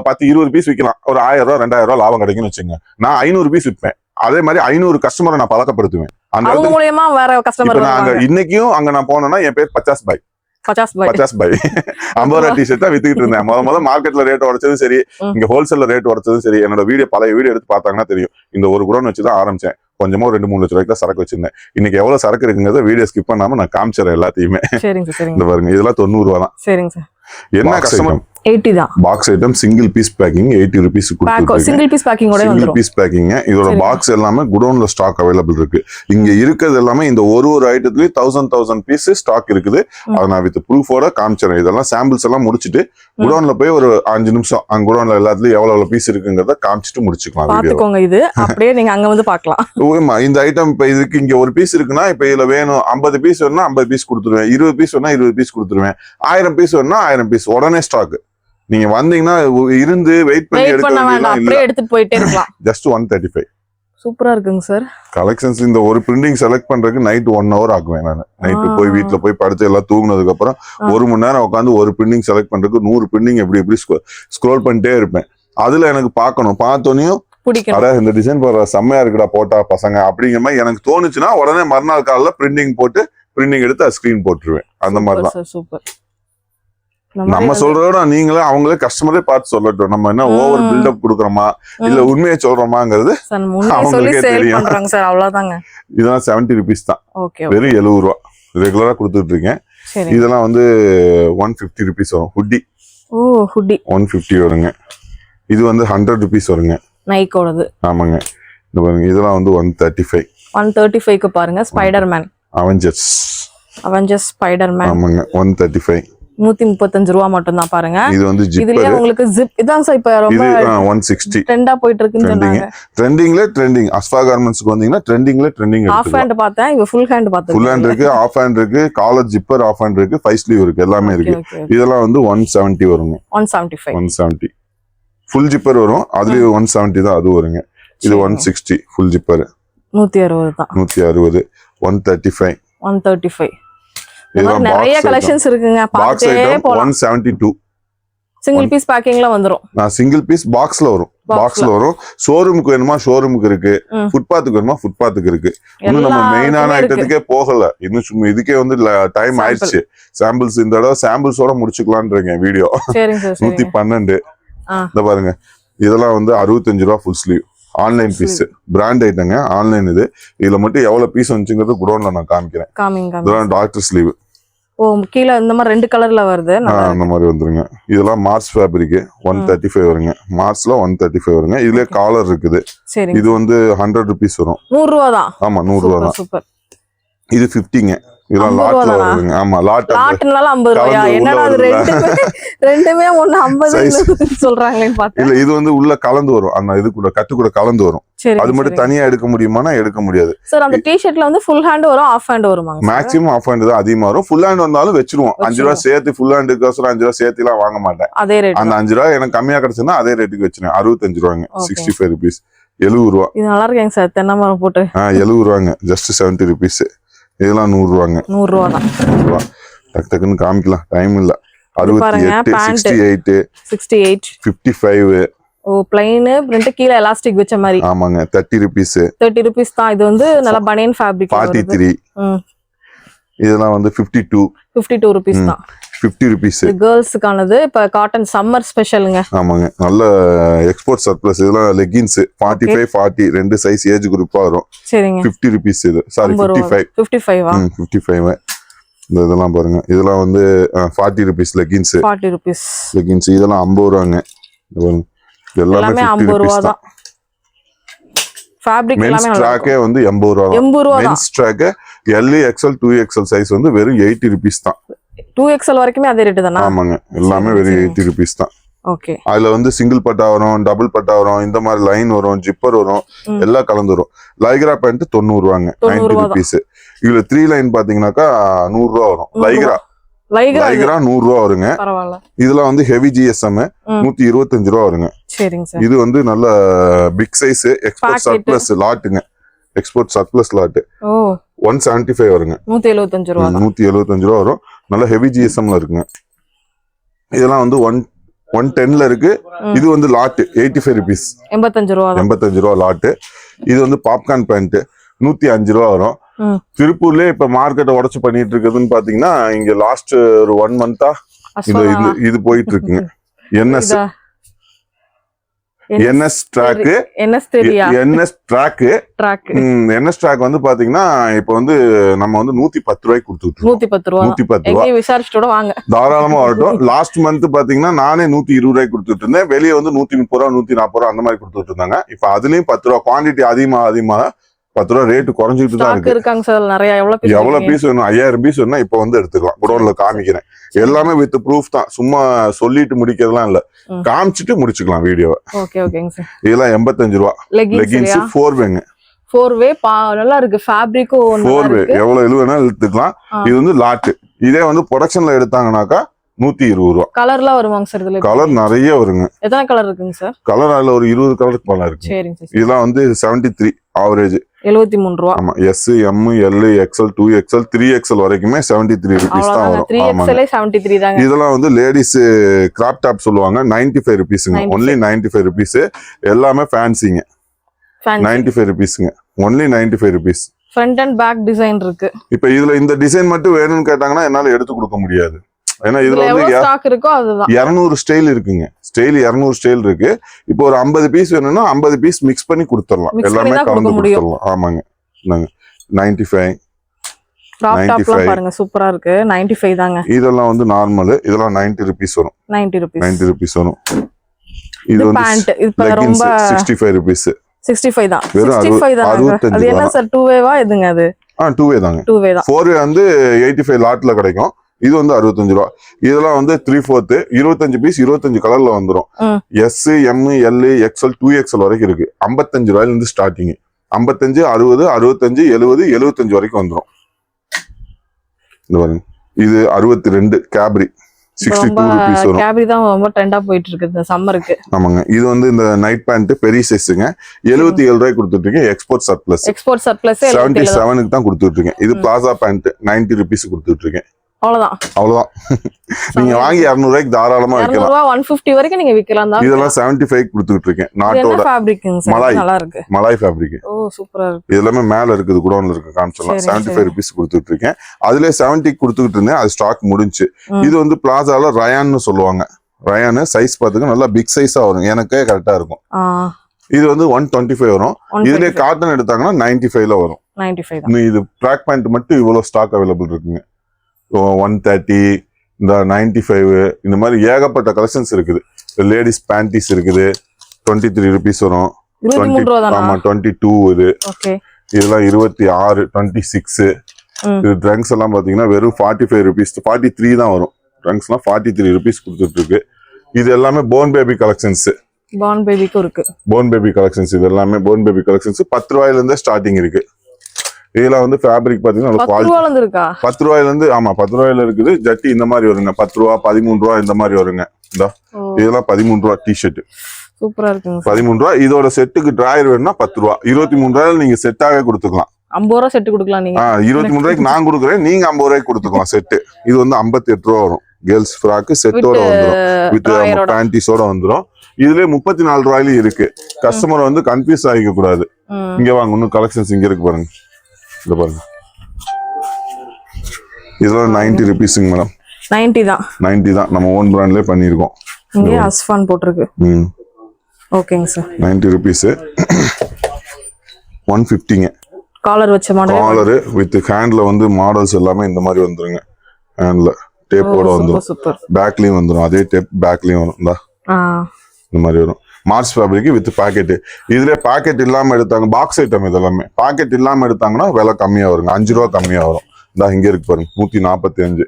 10 20 பீஸ் விற்கலாம். ஒரு 1000 ரூபாய் 2000 ரூபாய் லாபம் கிடைக்கும்னு வச்சுங்க. நான் 500 பீஸ் விற்பேன். அதே மாதிரி 500 கஸ்டமரை நான் பழக்கப்படுத்துவேன். அந்த அவங்க மூலமா வேற கஸ்டமர் இப்ப நான் இன்னைக்கும் அங்க நான் போனேன்னா என் பேர் 50 பாய் 50 பாய் 50 ரூபா டிஷர்ட் தான் வித்துக்கிட்டு இருந்தேன். முதல்ல மார்க்கெட்ல ரேட் உடைச்சதும் சரி, இங்க ஹோல்சேல்ல ரேட் உடைச்சதும் சரி. என்னோட பழைய வீடியோ எடுத்து பார்த்தாங்கன்னா தெரியும். இந்த ஒரு குடோன் வச்சுதான் ஆரம்பிச்சேன். கொஞ்சமா 2-3 லட்சம் ரூபாய்க்கு தான் சரக்கு வச்சிருந்தேன். இன்னைக்கு எவ்வளவு சரக்கு இருக்குங்கிறத வீடியோ ஸ்கிப் பண்ணாம நான் காமிச்சிடறேன் எல்லாத்தையுமே. இந்த பாருங்க, இதெல்லாம் 90 ரூபா தான். சரிங்க சார். என்ன கஸ்டமர் 80 தான். Box item single piece packing 80 rupees கொடுத்துருக்கேன். சிங்கிள் பீஸ் பேக்கிங் ஓட வந்துரும். Single piece packing. இதோட பாக்ஸ் எல்லாமே குடோன்ல ஸ்டாக் அவைலபிள் இருக்கு. இங்க இருக்கிறது எல்லாமே இந்த ஒரு ஐட்டத்துலயும் 1000 பீஸ் ஸ்டாக் இருக்குது. அதை நான் வித் ப்ரூஃபோட காமிச்சிடறேன். இதெல்லாம் சாம்பிள்ஸ் எல்லாம் முடிச்சிட்டு குடோன்ல போய் ஒரு 5 நிமிஷம் அங்க குடோன்ல எல்லாத்துலயும் எவ்வளவு பீஸ் இருக்குங்கிறத காமிச்சிட்டு முடிச்சுக்கலாம். பாத்துக்கோங்க, இது அப்படியே நீங்க அங்க வந்து பார்க்கலாம். ஓகேமா, இந்த ஐட்டம் இப்ப இதுக்கு இங்க ஒரு பீஸ் இருக்குன்னா இப்ப இதுல வேணும் 50 பீஸ் வேணும்னா 50 பீஸ் கொடுத்துருவேன். 20 பீஸ் வேணா 20 பீஸ் கொடுத்துருவேன். 1000 பீஸ் வேணும்னா 1000 பீஸ் உடனே ஸ்டாக். நீங்க வந்தீங்கன்னா இருந்து வெயிட் பண்ணி எடுத்துட்டு போயிட்டே இருக்கலாம். ஜஸ்ட் 135. சூப்பரா இருக்குங்க சார். கலெக்ஷன்ஸ் இந்த ஒரு பிரிண்டிங் செலக்ட் பண்றதுக்கு நைட் 1 hour ஆகுவேன். நான் நைட்டு போய் வீட்டுல போய் படுத்து எல்லாம் தூங்குனதுக்கு அப்புறம் 1 மணி நேரம் உட்காந்து ஒரு பிரிண்டிங் செலக்ட் பண்றதுக்கு 100 பிரிண்டிங் எப்படி ஸ்க்ரோல் பண்ணிட்டே இருப்பேன். அதுல எனக்கு பார்க்கணும், பார்த்தோனையும் அட இந்த டிசைன் போடுற செம்மையா இருக்குடா போட்டா பசங்க அப்படிங்கிற மாதிரி எனக்கு தோணுச்சுன்னா உடனே மறுநாள் காலையில பிரிண்டிங் போட்டு பிரிண்டிங் எடுத்து ஸ்கிரீன் போட்டுருவேன். அந்த மாதிரிதான். சூப்பர். நம்ம சொல்றதோட நீங்களே அவங்களே கஸ்டமரே பார்த்து சொல்லட்டும். நம்ம என்ன ஓவர் பில்டப் கொடுக்குறோமா இல்ல உண்மையை சொல்றோமாங்கிறது அவங்களுக்கே தெரியும். இதெல்லாம் 70 rupees தான். வெறும் 70 ரூபா ரெகுலரா கொடுத்துட்டு இருக்கேன். இதெல்லாம் வந்து 150 rupees வரும். ஹுட்டி 150 வருங்க. இது வந்து 100 rupees வருங்க. நைக்கோடது. ஆமாங்க. இந்த பாருங்க, இதெல்லாம் வந்து 135 பாருங்க. Spiderman Avengers Spiderman. ஆமாங்க, 135 135 ரூபா மட்டும் தான் பாருங்க. இது வந்து இதுலயே உங்களுக்கு ஜிப் இதான் சார் இப்ப ரொம்ப 160 ட்ரெண்டா போயிட்டு இருக்குன்னு சொன்னாங்க. ட்ரெண்டிங் அஸ்வா கார்மெண்ட்ஸ்க்கு வந்தீங்கன்னா ட்ரெண்டிங் ஆஃப் ஹேண்ட் பார்த்தேன். இது ஃபுல் ஹேண்ட் பார்த்தேன். ஃபுல் ஹேண்ட் இருக்கு, ஆஃப் ஹேண்ட் இருக்கு, காலர் ஜிப்பர் ஆஃப் ஹேண்ட் இருக்கு, 5 ஸ்லீவ் இருக்கு, எல்லாமே இருக்கு. இதெல்லாம் வந்து 170 வருங்க. 170 ஃபுல் ஜிப்பர் வரும். அதுலயே 170 தான் அது வருங்க. இது 160 ஃபுல் ஜிப்பர் 160 தான். 160 135 நிறைய கலெக்ஷன்ஸ் இருக்குங்க. பாக்ஸே போலாம். 172 சிங்கிள் பீஸ் பேக்கிங்ல வந்துரும். நான் சிங்கிள் பீஸ் பாக்ஸ்ல வரும். ஷோரூமுக்கு வேணுமா ஷோரூமுக்கு இருக்கு, ஃபுட்பாத்துக்கு வேணுமா ஃபுட்பாத்துக்கு இருக்கு. இன்னும் நம்ம மெயினான ஐட்டத்துக்கே போகல. இன்னும் சும்மா இதுக்கே வந்து டைம் ஆயிடுச்சு. சாம்பிள்ஸ் இந்த தடவை சாம்பிள்ஸோட முடிச்சுக்கலான்றீங்க வீடியோ. 112 இந்த பாருங்க, இதெல்லாம் வந்து 65 ரூபா full sleeve. Online piece, brand ஐட்டங்க, ஆன்லைன். இதுல மட்டும் எவ்வளவு பீஸ் வந்துச்சுங்கிறது குடோன்ல நான் காமிக்கிறேன். இதெல்லாம் டாக்டர் ஸ்லீவ். கீழ இந்த மாதிரி 2 கலர்ல வருது. அந்த மாதிரி வந்துருங்க. இதெல்லாம் மார்ஸ் ஃபேப்ரிக் 135 வருங்க. மார்ஸ்ல 135 வருங்க. இதுலயே காலர் இருக்குது. இது வந்து 100 rupees வரும். 100 ரூபா தான். ஆமா, 100 ரூபா தான். இது 50ங்க. இதெல்லாம் லாட்ல வருதுங்க. ஆமா, லாட்னால 50 ரூபாயா? என்னடா அது ரெண்டுமே ஒண்ணு 50 சொல்றாங்களேன்னு பார்த்தேன். இல்ல, இது வந்து உள்ள கலந்து வரும். அந்த இது கூட கட்டு கூட கலந்து வரும். அது மட்டும் தனியா எடுக்க முடியுமானா எடுக்க முடியாது. சார் அந்த டி-ஷர்ட்ல வந்து ஃபுல் ஹேண்ட் வரும், ஆஃப் ஹேண்ட் வருமா? மேக்ஸிமம் ஆஃப் ஹேண்ட் தான் அதிகமா வரும். ஃபுல் ஹேண்ட் வந்தாலும் வெச்சிருவோம். 5 ரூபாய் சேர்த்து ஃபுல் ஹேண்டுக்கு 5 ரூபாய் சேர்த்து எல்லாம் வாங்க மாட்டேன். அதே ரேட். அந்த 5 ரூபாய் எனக்கு கம்மியா கிடைச்சுன்னா அதே ரேட்டுக்கு வச்சிருக்கேன். 65 ரூபாங்க. 65 rupees. 70 ரூபா. இது நல்லா இருக்கேங்க சார். தென்னை மரம் போட்டு 70 ரூபாங்க. Just 70 rupees. இதெல்லாம் 100 ரூபாங்க. 100 ரூபா தான். 100 ரூபா. டக்குன்னு காமிக்கலாம், டைம் இல்ல. 68 68 55. பிளைன் பிரிண்ட் கீழ எலாஸ்டிக் வெச்ச மாதிரி. ஆமாங்க, 30 rupees. 30 rupees தான். இது வந்து நல்ல பனியன் ஃபேப்ரிக். 43. இதெல்லாம் வந்து 52 rupees தான். 50 rupees. இது கேர்ள்ஸ்க்கானது. இப்ப காட்டன் சம்மர் ஸ்பெஷலுங்க. ஆமாங்க, நல்ல எக்ஸ்போர்ட் சர்ப்ளஸ். இதெல்லாம் லெகின்ஸ் 45 40 ரெண்டு சைஸ் ஏஜ் குரூப்பா வரும். சரிங்க. 50 rupees. இது சாரி 55. 55 இதெல்லாம் பாருங்க, இதெல்லாம் வந்து 40 rupees லெகின்ஸ். 40 rupees leggings. இதெல்லாம் 50 ரூபாங்க. எல்லாமே 50 ரூபா தான். ஃபேப்ரிக் எல்லாமே ஸ்ட்ராக்கே வந்து 80 ரூபா தான். 80 ரூபா தான். மென்ஸ் ஸ்ட்ராக் LA XL 2XL சைஸ் வந்து வெறும் 80 rupees தான். 2XL வரைக்குமே அதே ரேட் தானா? ஆமாங்க, எல்லாமே வெறும் 80 rupees தான். ஓகே. அதுல வந்து சிங்கிள் பட்டா வரும், டபுள் பட்டா வரும், இந்த மாதிரி லைன் வரும், ஜிப்பர் வரும், எல்லாம் கலந்து வரும். லைக்ரா பேண்ட் 90 ரூபாங்க. 90 rupees. இதுல 3 லைன் பாத்தீங்கன்னாக்கா 100 ரூபா வரும். லைக்ரா 100 ரூபா வருங்க. இதுல வந்து ஹெவி GSM 125 ரூபா வருங்க. இது வந்து நல்ல பிக் சைஸ் எக்ஸ்போர்ட் சர்ப்ளஸ் லாட்டுங்க. எக்ஸ்போர்ட் சர்ப்ளஸ் லாட் 175 வருங்க. 175 ரூபா 175 ரூபா வரும். நல்ல ஹெவி GSMல இருக்குங்க. இதெல்லாம் வந்து 110ல இருக்கு. இது வந்து லாட் 85 rupees. 85 ரூபா லாட். இது வந்து பாப்கார்ன் பேண்ட் 105 ரூபா வரும். திருப்பூர்லயே இப்ப மார்க்கெட்டை உடச்சு பண்ணிட்டு இருக்குதுன்னு பாத்தீங்கன்னா இங்க லாஸ்ட் ஒரு 1 மந்தா இது போயிட்டு இருக்குங்க. NS ட்ராக் வந்து பாத்தீங்கன்னா இப்ப வந்து நம்ம வந்து 110 ரூபாய்க்கு கொடுத்துட்டு 110 ரூபா தாராளமா வரட்டும். லாஸ்ட் மந்த் பாத்தீங்கன்னா நானே 120 ரூபாய்க்கு கொடுத்துட்டு இருந்தேன். வெளியே வந்து 130 ரூபா 140 ரூபா அந்த மாதிரி கொடுத்துட்டு இருந்தாங்க. இப்ப அதுலயும் 10 ரூபா குவான்டிட்டி அதிகமா 10 ரூபா ரேட் குறைஞ்சிட்டு தான் இருக்கு. எவ்வளவு பீஸ் வேணும்? 5000 பீஸ் வேணும்னா இப்ப வந்து எடுத்துக்கலாம். குடோன்ல காமிக்கிறேன். எல்லாமே வித் ப்ரூஃப் தான். சும்மா சொல்லிட்டு முடிக்கிறதுலாம் இல்ல, காமிச்சிட்டு முடிச்சுக்கலாம் வீடியோவை. இதெல்லாம் 85 ரூபா. லெகின்ஸ் 4வேங்க. 4வே நல்லா இருக்கு. ஃபேப்ரிக்கும் 4வே எவ்வளவு இழுவேனா எடுத்துக்கலாம். இது வந்து லாட். இதே வந்து ப்ரொடக்ஷன்ல எடுத்தாங்கனாக்கா 120 ரூபா. கலர்லாம் வருவாங்க சார் இதுல? கலர் நிறைய வருங்க. எத்தனை கலர் இருக்குங்க சார்? கலர் அதுல ஒரு 20 கலருக்கு மேல இருக்கு. இதெல்லாம் வந்து 73 ஆவரேஜ் 73 ரூபா. ஆமா. S, M, L, XL, 2XL, 3XL வரைக்குமே 73 ரூபீஸ் தான் வரும். 3XL 73 தாங்க. இதெல்லாம் வந்து லேடிஸ் கிராப் டாப் சொல்லுவாங்க. 95 ரூபீஸ்ங்க. Only 95 rupees. எல்லாமே ஃபேன்சிங்க. 95 ரூபீஸ்ங்க. Only 95 rupees. Front and back design இருக்கு. இப்போ இதுல இந்த டிசைன் மட்டும் வேணும்னு கேட்டாங்கன்னா என்னால எடுத்து கொடுக்க முடியாது. ஏன்னா இதுல வந்து 200 ஸ்டைல் இருக்குங்க. ஸ்டைல் 200 ஸ்டைல் இருக்கு. இப்போ ஒரு 50 பீஸ் வேணும்னா 50 பீஸ் மிக்ஸ் பண்ணி கொடுத்துடலாம். எல்லாமே கலந்து கொடுத்துடலாம். ஆமாங்க. 95 பாருங்க சூப்பரா இருக்கு. 95 தாங்க. இதெல்லாம் வந்து நார்மல். இதெல்லாம் 90 ரூபீஸ் வரும். 90 ரூபீஸ் வரும். இது வந்து இப்ப ரொம்ப 65 ரூபீஸ். 65 தான். 65 தான். அது என்ன சார் 2வேவா? எதுங்க அது? 2வே தாங்க. 2வே தான். 4வே வந்து 85 லாட்ல கிடைக்கும். இது வந்து 65 ரூபா. இதெல்லாம் வந்து 3/4 25 பீஸ் 25 கலர்ல வந்துரும். S, M, L, XL, 2XL வரைக்கும் இருக்கு. 55 ரூபாயில இருந்து ஸ்டார்டிங். 55, 60, 65, 70, 75 வரைக்கும் வந்துரும். இந்த பாருங்க. இது 62 கேப்ரி 62 ரூபீஸ் வரும். கேப்ரி தான் ரொம்ப ட்ரெண்டா போயிட்டு இருக்கு இந்த சம்மருக்கு. ஆமாங்க. இது வந்து இந்த நைட் பேண்ட் பெரிய சைஸ்ங்க. 77 ரூபாய்க்கு கொடுத்துட்டு இருக்கேன். எக்ஸ்போர்ட் சர்ப்ளஸ் 77க்கு தான் கொடுத்துட்டு இருக்கேன். இது பிளாசா பேண்ட் 90 ரூபீஸ் கொடுத்துட்டு இருக்கேன். அவ்வளவுதான். நீங்க வாங்கி 200 ரூபாய்க்கு தாராளமா விக்கலாம். 150 வரைக்கும் நீங்க விக்கலாம் தான். இதெல்லாம் 75 கொடுத்துட்டு இருக்கேன். நாட்டோட மலாய் ஃபேப்ரிக். ஓ சூப்பரா இருக்கு. இதெல்லாம் மேல இருக்குது, குடோன்ல இருக்கு. காமிச்சலாம். 75 ரூபீஸ் கொடுத்துட்டு இருக்கேன். அதுல 70 கொடுத்துட்டு இருந்தேன். அது ஸ்டாக் முடிஞ்சு. இது வந்து பிளாசால ரயான்னு சொல்லுவாங்க. ரயான் சைஸ் பாத்துக்க நல்லா பிக் சைஸா வரும். எனக்கே கரெக்டா இருக்கும். இது வந்து 125 வரும். இதுலயே காட்டன் எடுத்தாங்கன்னா 95ல வரும். 95. இது ட்ராக் பேண்ட் மட்டும் இவ்வளவு ஸ்டாக் அவைலபிள் இருக்குங்க. 130, இந்த 95 இந்த மாதிரி ஏகப்பட்ட கலெக்ஷன்ஸ் இருக்குது. லேடிஸ் பேண்டிஸ் இருக்குது. 23 ரூபீஸ் வரும். 22 இது. இதெல்லாம் 26, 26. இது ட்ரங்க்ஸ் எல்லாம் பாத்தீங்கன்னா வெறும் 45 ரூபீஸ் 43 தான் வரும். ட்ரங்க்ஸ் எல்லாம் 43 ரூபீஸ் கொடுத்துட்டு இருக்கு. இது எல்லாமே போன் பேபி கலெக்ஷன்ஸ். போன் பேபிக்கு இருக்கு. போன் பேபி கலெக்ஷன்ஸ் இது எல்லாமே போன் பேபி கலெக்ஷன்ஸ். 10 ரூபாயில இருந்தே ஸ்டார்டிங் இருக்கு. இதெல்லாம் வந்து ஃபேப்ரிக் பாத்தீங்கன்னா 10 ரூபாயில இருந்து. ஆமா 10 ரூபாயில இருக்குது. ஜட்டி இந்த மாதிரி வருங்க. 10 ரூபா 13 ரூபா இந்த மாதிரி வருங்க. இதெல்லாம் 13 ரூபா டிஷர்ட். சூப்பரா இருக்குங்க. 13 ரூபா. இதோட செட்டுக்கு டிராயர் வேணும்னா 10 ரூபா. 23 ரூபாயில நீங்க செட்டாவே கொடுத்துக்கலாம். 50 ரூபா செட்டு கொடுக்கலாம் நீங்க. 23 ரூபாய்க்கு நான் கொடுக்குறேன். நீங்க 50 ரூபாய்க்கு கொடுத்துக்கலாம் செட்டு. இது வந்து 58 ரூபா வரும். கேர்ள்ஸ் ஃப்ராக் செட்டோட வந்துடும். வித் பேண்டிஸோட வந்துடும். இதுல 34 ரூபாயிலும் இருக்கு. கஸ்டமர் வந்து கன்ஃபியூஸ் ஆகிக்க கூடாது. இங்க வாங்க, இன்னும் கலெக்ஷன்ஸ் இங்க இருக்கு பாருங்க. இத பாருங்க. இதெல்லாம் 90 ரூபீஸ்ங்க மேடம். 90 தான். 90 தான். நம்ம ஓன் பிராண்ட்லயே பண்ணிருக்கோம். இங்க அஸ்ஃபான் போட்டுருக்கு. ஓகேங்க சார். 90 ரூபீஸ். 150ங்க. காலர் வச்ச மாடல். காலர் வித் ஹேண்ட்ல வந்து மாடல்ஸ் எல்லாமே இந்த மாதிரி வந்துருங்க. ஹேண்ட்ல டேப்போட வந்துரும். பேக்லயும் வந்துரும். அதே டேப் பேக்லயும் வரும். இந்த மாதிரி வரும். March fabric with packet. இதுல பாக்கெட் இல்லாம எடுத்தாங்க. பாக்ஸ் ஐட்டம் இதெல்லாமே பாக்கெட் இல்லாம எடுத்தாங்கன்னா விலை கம்மியா வருங்க. 5 ரூபா கம்மியா வரும். இங்க இருக்கு பாருங்க. 145.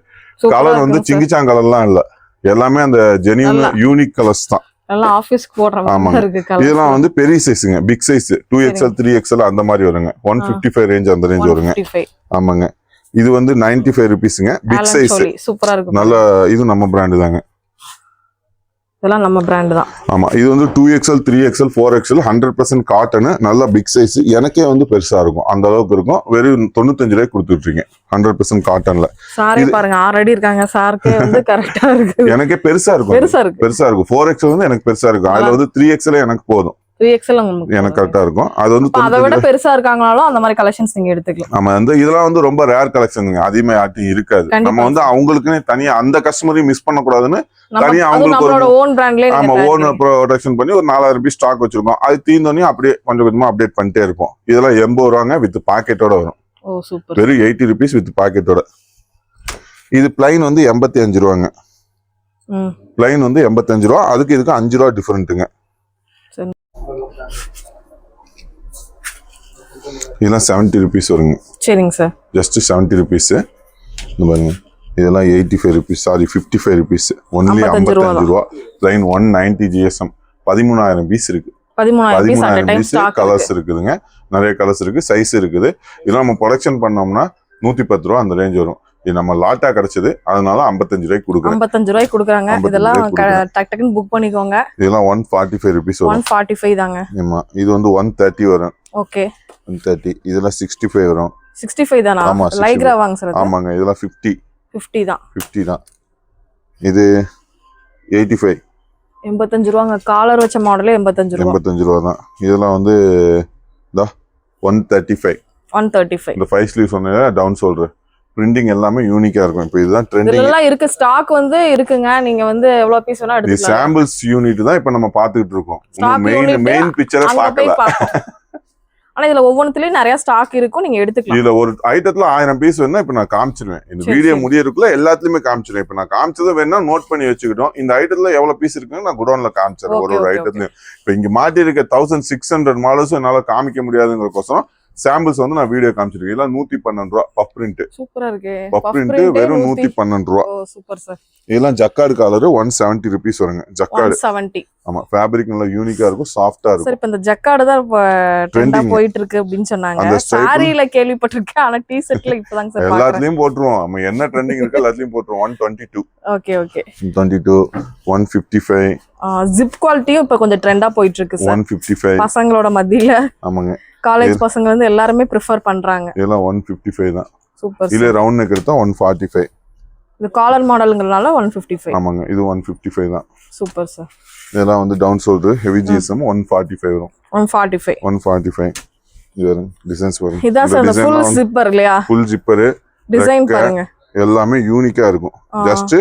கலர் வந்து சிங்கிச்சாங் கலர்லாம் இல்ல. எல்லாமே அந்த ஜெனியூன் யூனிக் கலர்ஸ் தான். இதெல்லாம் வந்து பெரிய சைஸுங்க. பிக் சைஸ் 2XL 3XL அந்த மாதிரி வருங்க. 155 ரேஞ்ச் அந்த ரேஞ்ச் வருங்க. ஆமாங்க. இது வந்து 95 ரூபீஸ்ங்க. பிக் சைஸ் சூப்பரா இருக்கு. நல்ல இது நம்ம பிராண்ட் தாங்க. இதெல்லாம் நம்ம பிராண்ட் தான். ஆமா. இது வந்து 2XL 3XL 4XL 100% காட்டன். நல்ல பிக் சைஸ். எனக்கே வந்து பெருசா இருக்கும். அந்த அளவுக்கு இருக்கும். வெறும் 95 ரூபாய்க்கு கொடுத்துட்டு இருக்கீங்க. 100% காட்டன்ல. சாரே பாருங்க ஆல்ரெடி இருக்காங்க. சார்க்கே வந்து கரெக்ட்டா இருக்கு. எனக்கே பெருசா இருக்கும். பெருசா இருக்கும். 4XL வந்து எனக்கு பெருசா இருக்கும். அதுல வந்து 3XL எனக்கு போதும். 3XL எனக்கு கரெக்டா இருக்கும். அது வந்து அதை விட பெருசா இருக்காங்கனாலும் அந்த மாதிரி கலெக்ஷன்ஸ் நீங்க எடுத்துக்கலாம். நம்ம வந்து இதெல்லாம் வந்து ரொம்ப ரேர் கலெக்ஷனுங்க, அதிகமா யார்ட்டையும் இருக்காது. நம்ம வந்து அவங்களுக்குன்னு தனியா அந்த கஸ்டமரையும் மிஸ் பண்ணக்கூடாதுன்னு தனியா அவங்களுக்கு ஓன் பிராண்ட்லயே ஆமா ஓன் ப்ரொடக்ஷன் பண்ணி ஒரு 4000 பீஸ் ஸ்டாக் வச்சிருக்கோம். அது தீர்ந்தோடனே அப்படியே கொஞ்சம் கொஞ்சமா அப்டேட் பண்ணிட்டே இருப்போம். இதெல்லாம் 80 ரூபாங்க வித் பாக்கெட்டோட வரும். ஓ சூப்பர். வெறும் 80 rupees வித் பாக்கெட்டோட. இது பிளைன் வந்து 85 ரூபாங்க. பிளைன் வந்து 85 ரூபா. அதுக்கு இதுக்கு 5 ரூபா டிஃபரெண்ட்டுங்க. இதெல்லாம் 70 rupees வருங்க. சரிங்க சார். Just 70 rupees. இந்த பாருங்க இதெல்லாம் 85 rupees, சாரி 55 rupees. ஒன்லி 55 ரூபா. பிளைன் 190 GSM 13000 பீஸ் இருக்கு. 13000 பீஸ் கலர்ஸ் இருக்குதுங்க. நிறைய கலர்ஸ் இருக்கு, சைஸ் இருக்குது. இதெல்லாம் நம்ம ப்ரொடக்ஷன் பண்ணோம்னா 110 ரூபா அந்த ரேஞ்ச் வரும். இது நம்ம லாட்டா கிடைச்சது, அதனால 55 ரூபாய்க்கு கொடுக்குறோம். 55 ரூபாய்க்கு கொடுக்குறாங்க. இதெல்லாம் டக் டக்னு புக் பண்ணிக்கோங்க. இதெல்லாம் 145 rupees வரும். 145 தாங்க. ஆமா இது வந்து 130 வரும். ஓகே 130. இதெல்லாம் 65 வரும். 65 தானா? லைக்ரா வாங்க சார். ஆமாங்க இதெல்லாம் 50 தான். 50 தான். இது 85. 85 ரூபாங்க. காலர் வச்ச மாடலே 85 ரூபா. 85 ரூபா தான். இதெல்லாம் வந்து 135. 135. இந்த 5 ஸ்லீவ் சொன்னேன் டவுன் ஷோல்டர். பிரிண்டிங் எல்லாமே யூனிக்கா இருக்கும். இப்போ இதுதான் ட்ரெண்டிங். இதெல்லாம் இருக்கு, ஸ்டாக் வந்து இருக்குங்க. நீங்க வந்து எவ்வளவு பீஸ் வேணா எடுத்துக்கலாம். இது சாம்பிள்ஸ் யூனிட் தான் இப்போ நம்ம பாத்துக்கிட்டு இருக்கோம். மெயின் பிக்சரை பார்க்கல. ஆனா இதுல ஒவ்வொன்றுலயும் நிறைய ஸ்டாக் இருக்கும், நீங்க எடுத்துக்கலாம். இதுல ஒரு ஐட்டத்துல 1000 பீஸ் வேணா இப்ப நான் காமிச்சிருவேன். இந்த வீடியோ முடியறதுக்குள்ள எல்லாத்துலயுமே காமிச்சிருவேன். இப்ப நான் காமிச்சதை வேணா நோட் பண்ணி வச்சுக்கிட்டோம். இந்த ஐட்டத்துல எவ்வளவு பீஸ் இருக்குன்னு நான் குடோன்ல காமிச்சிருவேன். ஒரு ஐட்டத்துலயும் இப்ப இங்க மாட்டி இருக்க 1600 மாடல்ஸும் என்னால காமிக்க முடியாதுங்கிறக்கோசரம் சாம்பிள்ஸ் வந்து நான் வீடியோ காமிச்சிருக்கேன். எல்லாம் 112 ரூபா பஃப் பிரிண்ட். சூப்பரா இருக்கு. பஃப் பிரிண்ட் வெறும் 112 ரூபா. ஓ சூப்பர் சார். இதெல்லாம் ஜக்கார்டு காலர் 170 rupees வருங்க. ஜக்கார்டு 170. ஆமா ஃபேப்ரிக் நல்லா யூனிக்கா இருக்கும், சாஃப்ட்டா இருக்கும். சார் இப்போ இந்த ஜக்கார்டு தான் ட்ரெண்டா போயிட்டு இருக்கு அப்படினு சொன்னாங்க. சாரில கேள்விப்பட்டிருக்கேன், ஆனா டி-ஷர்ட்ல இப்போதான் சார் பாக்குறேன். எல்லாத்துலயும் போட்டுருவோம். நம்ம என்ன ட்ரெண்டிங் இருக்கு எல்லாத்துலயும் போட்டுருவோம். 122. Okay okay. 122, 155. ஜிப் குவாலிட்டியும் இப்ப கொஞ்சம் ட்ரெண்டா போயிட்டு இருக்கு சார். 155 பசங்களோட மத்தியில. ஆமாங்க. காலேஜ் பசங்க வந்து எல்லாரும் ப்ரிஃபர் பண்றாங்க. இதெல்லாம் 155 தான். சூப்பர். இல்ல ரவுண்ட் நெக் எடுத்தா 145. இது காலர் மாடல்ங்கறனால 155. ஆமாங்க இது 155 தான். Super sir. இதெல்லாம் வந்து டவுன் ஷோல்டர் ஹெவி GSM 145 வரும். 145. 145. இது வரும் டிசைன்ஸ் வரும். இதான் சார் அந்த ஃபுல் ஜிப்பர் இல்லையா? Full zipper. டிசைன் பாருங்க. எல்லாமே யூனிக்கா இருக்கும். ஜஸ்ட்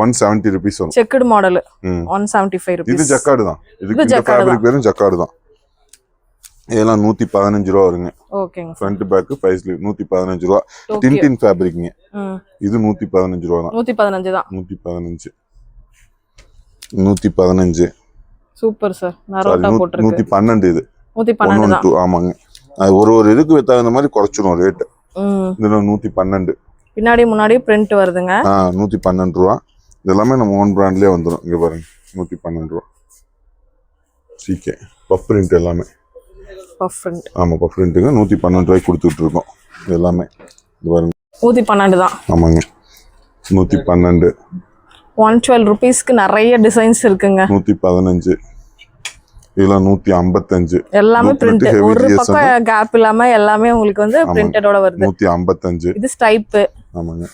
170 rupees வரும். Checked model 175 rupees. இது ஜக்கார்டு தான். இதுக்கு இந்த ஃபேப்ரிக் பேரும் ஜக்கார்டு தான். இதெல்லாம் 115 ரூபா வருங்க. ஓகேங்க. ஃப்ரண்ட் பேக் 5 ஸ்லீவ் 115 ரூபா. டின்டின் ஃபேப்ரிக்ங்க. இது 115 ரூபா தான். 115 தான். 115. 115. Super sir. நரோட்டா போட்டுருக்கு. 112 இது. 112 தான். ஆமாங்க. அது ஒரு இதுக்கு தகுந்த மாதிரி குறைச்சிரும் ரேட். இதுல 112. பின்னாடி முன்னாடி பிரிண்ட் வருதுங்க. 112 ரூபா. இதெல்லாமே நம்ம ஓன் பிராண்ட்லயே வந்துரும். இங்க பாருங்க 112 ரூபா. சீக்கே பஃப் பிரிண்ட் எல்லாமே. Puff print. ஆமா பஃப் பிரிண்ட்ங்க 112 ரூபாய்க்கு கொடுத்துட்டு இருக்கோம். இது எல்லாமே இது பாருங்க 112 தான். ஆமாங்க 112. 112 rupeesக்கு நிறைய டிசைன்ஸ் இருக்குங்க. 115. இதெல்லாம் 155. எல்லாமே பிரிண்ட். ஒரு பக்கம் கேப் இல்லாம எல்லாமே உங்களுக்கு வந்து பிரிண்டடோட வருது. 155. இது ஸ்டைப். ஆமாங்க.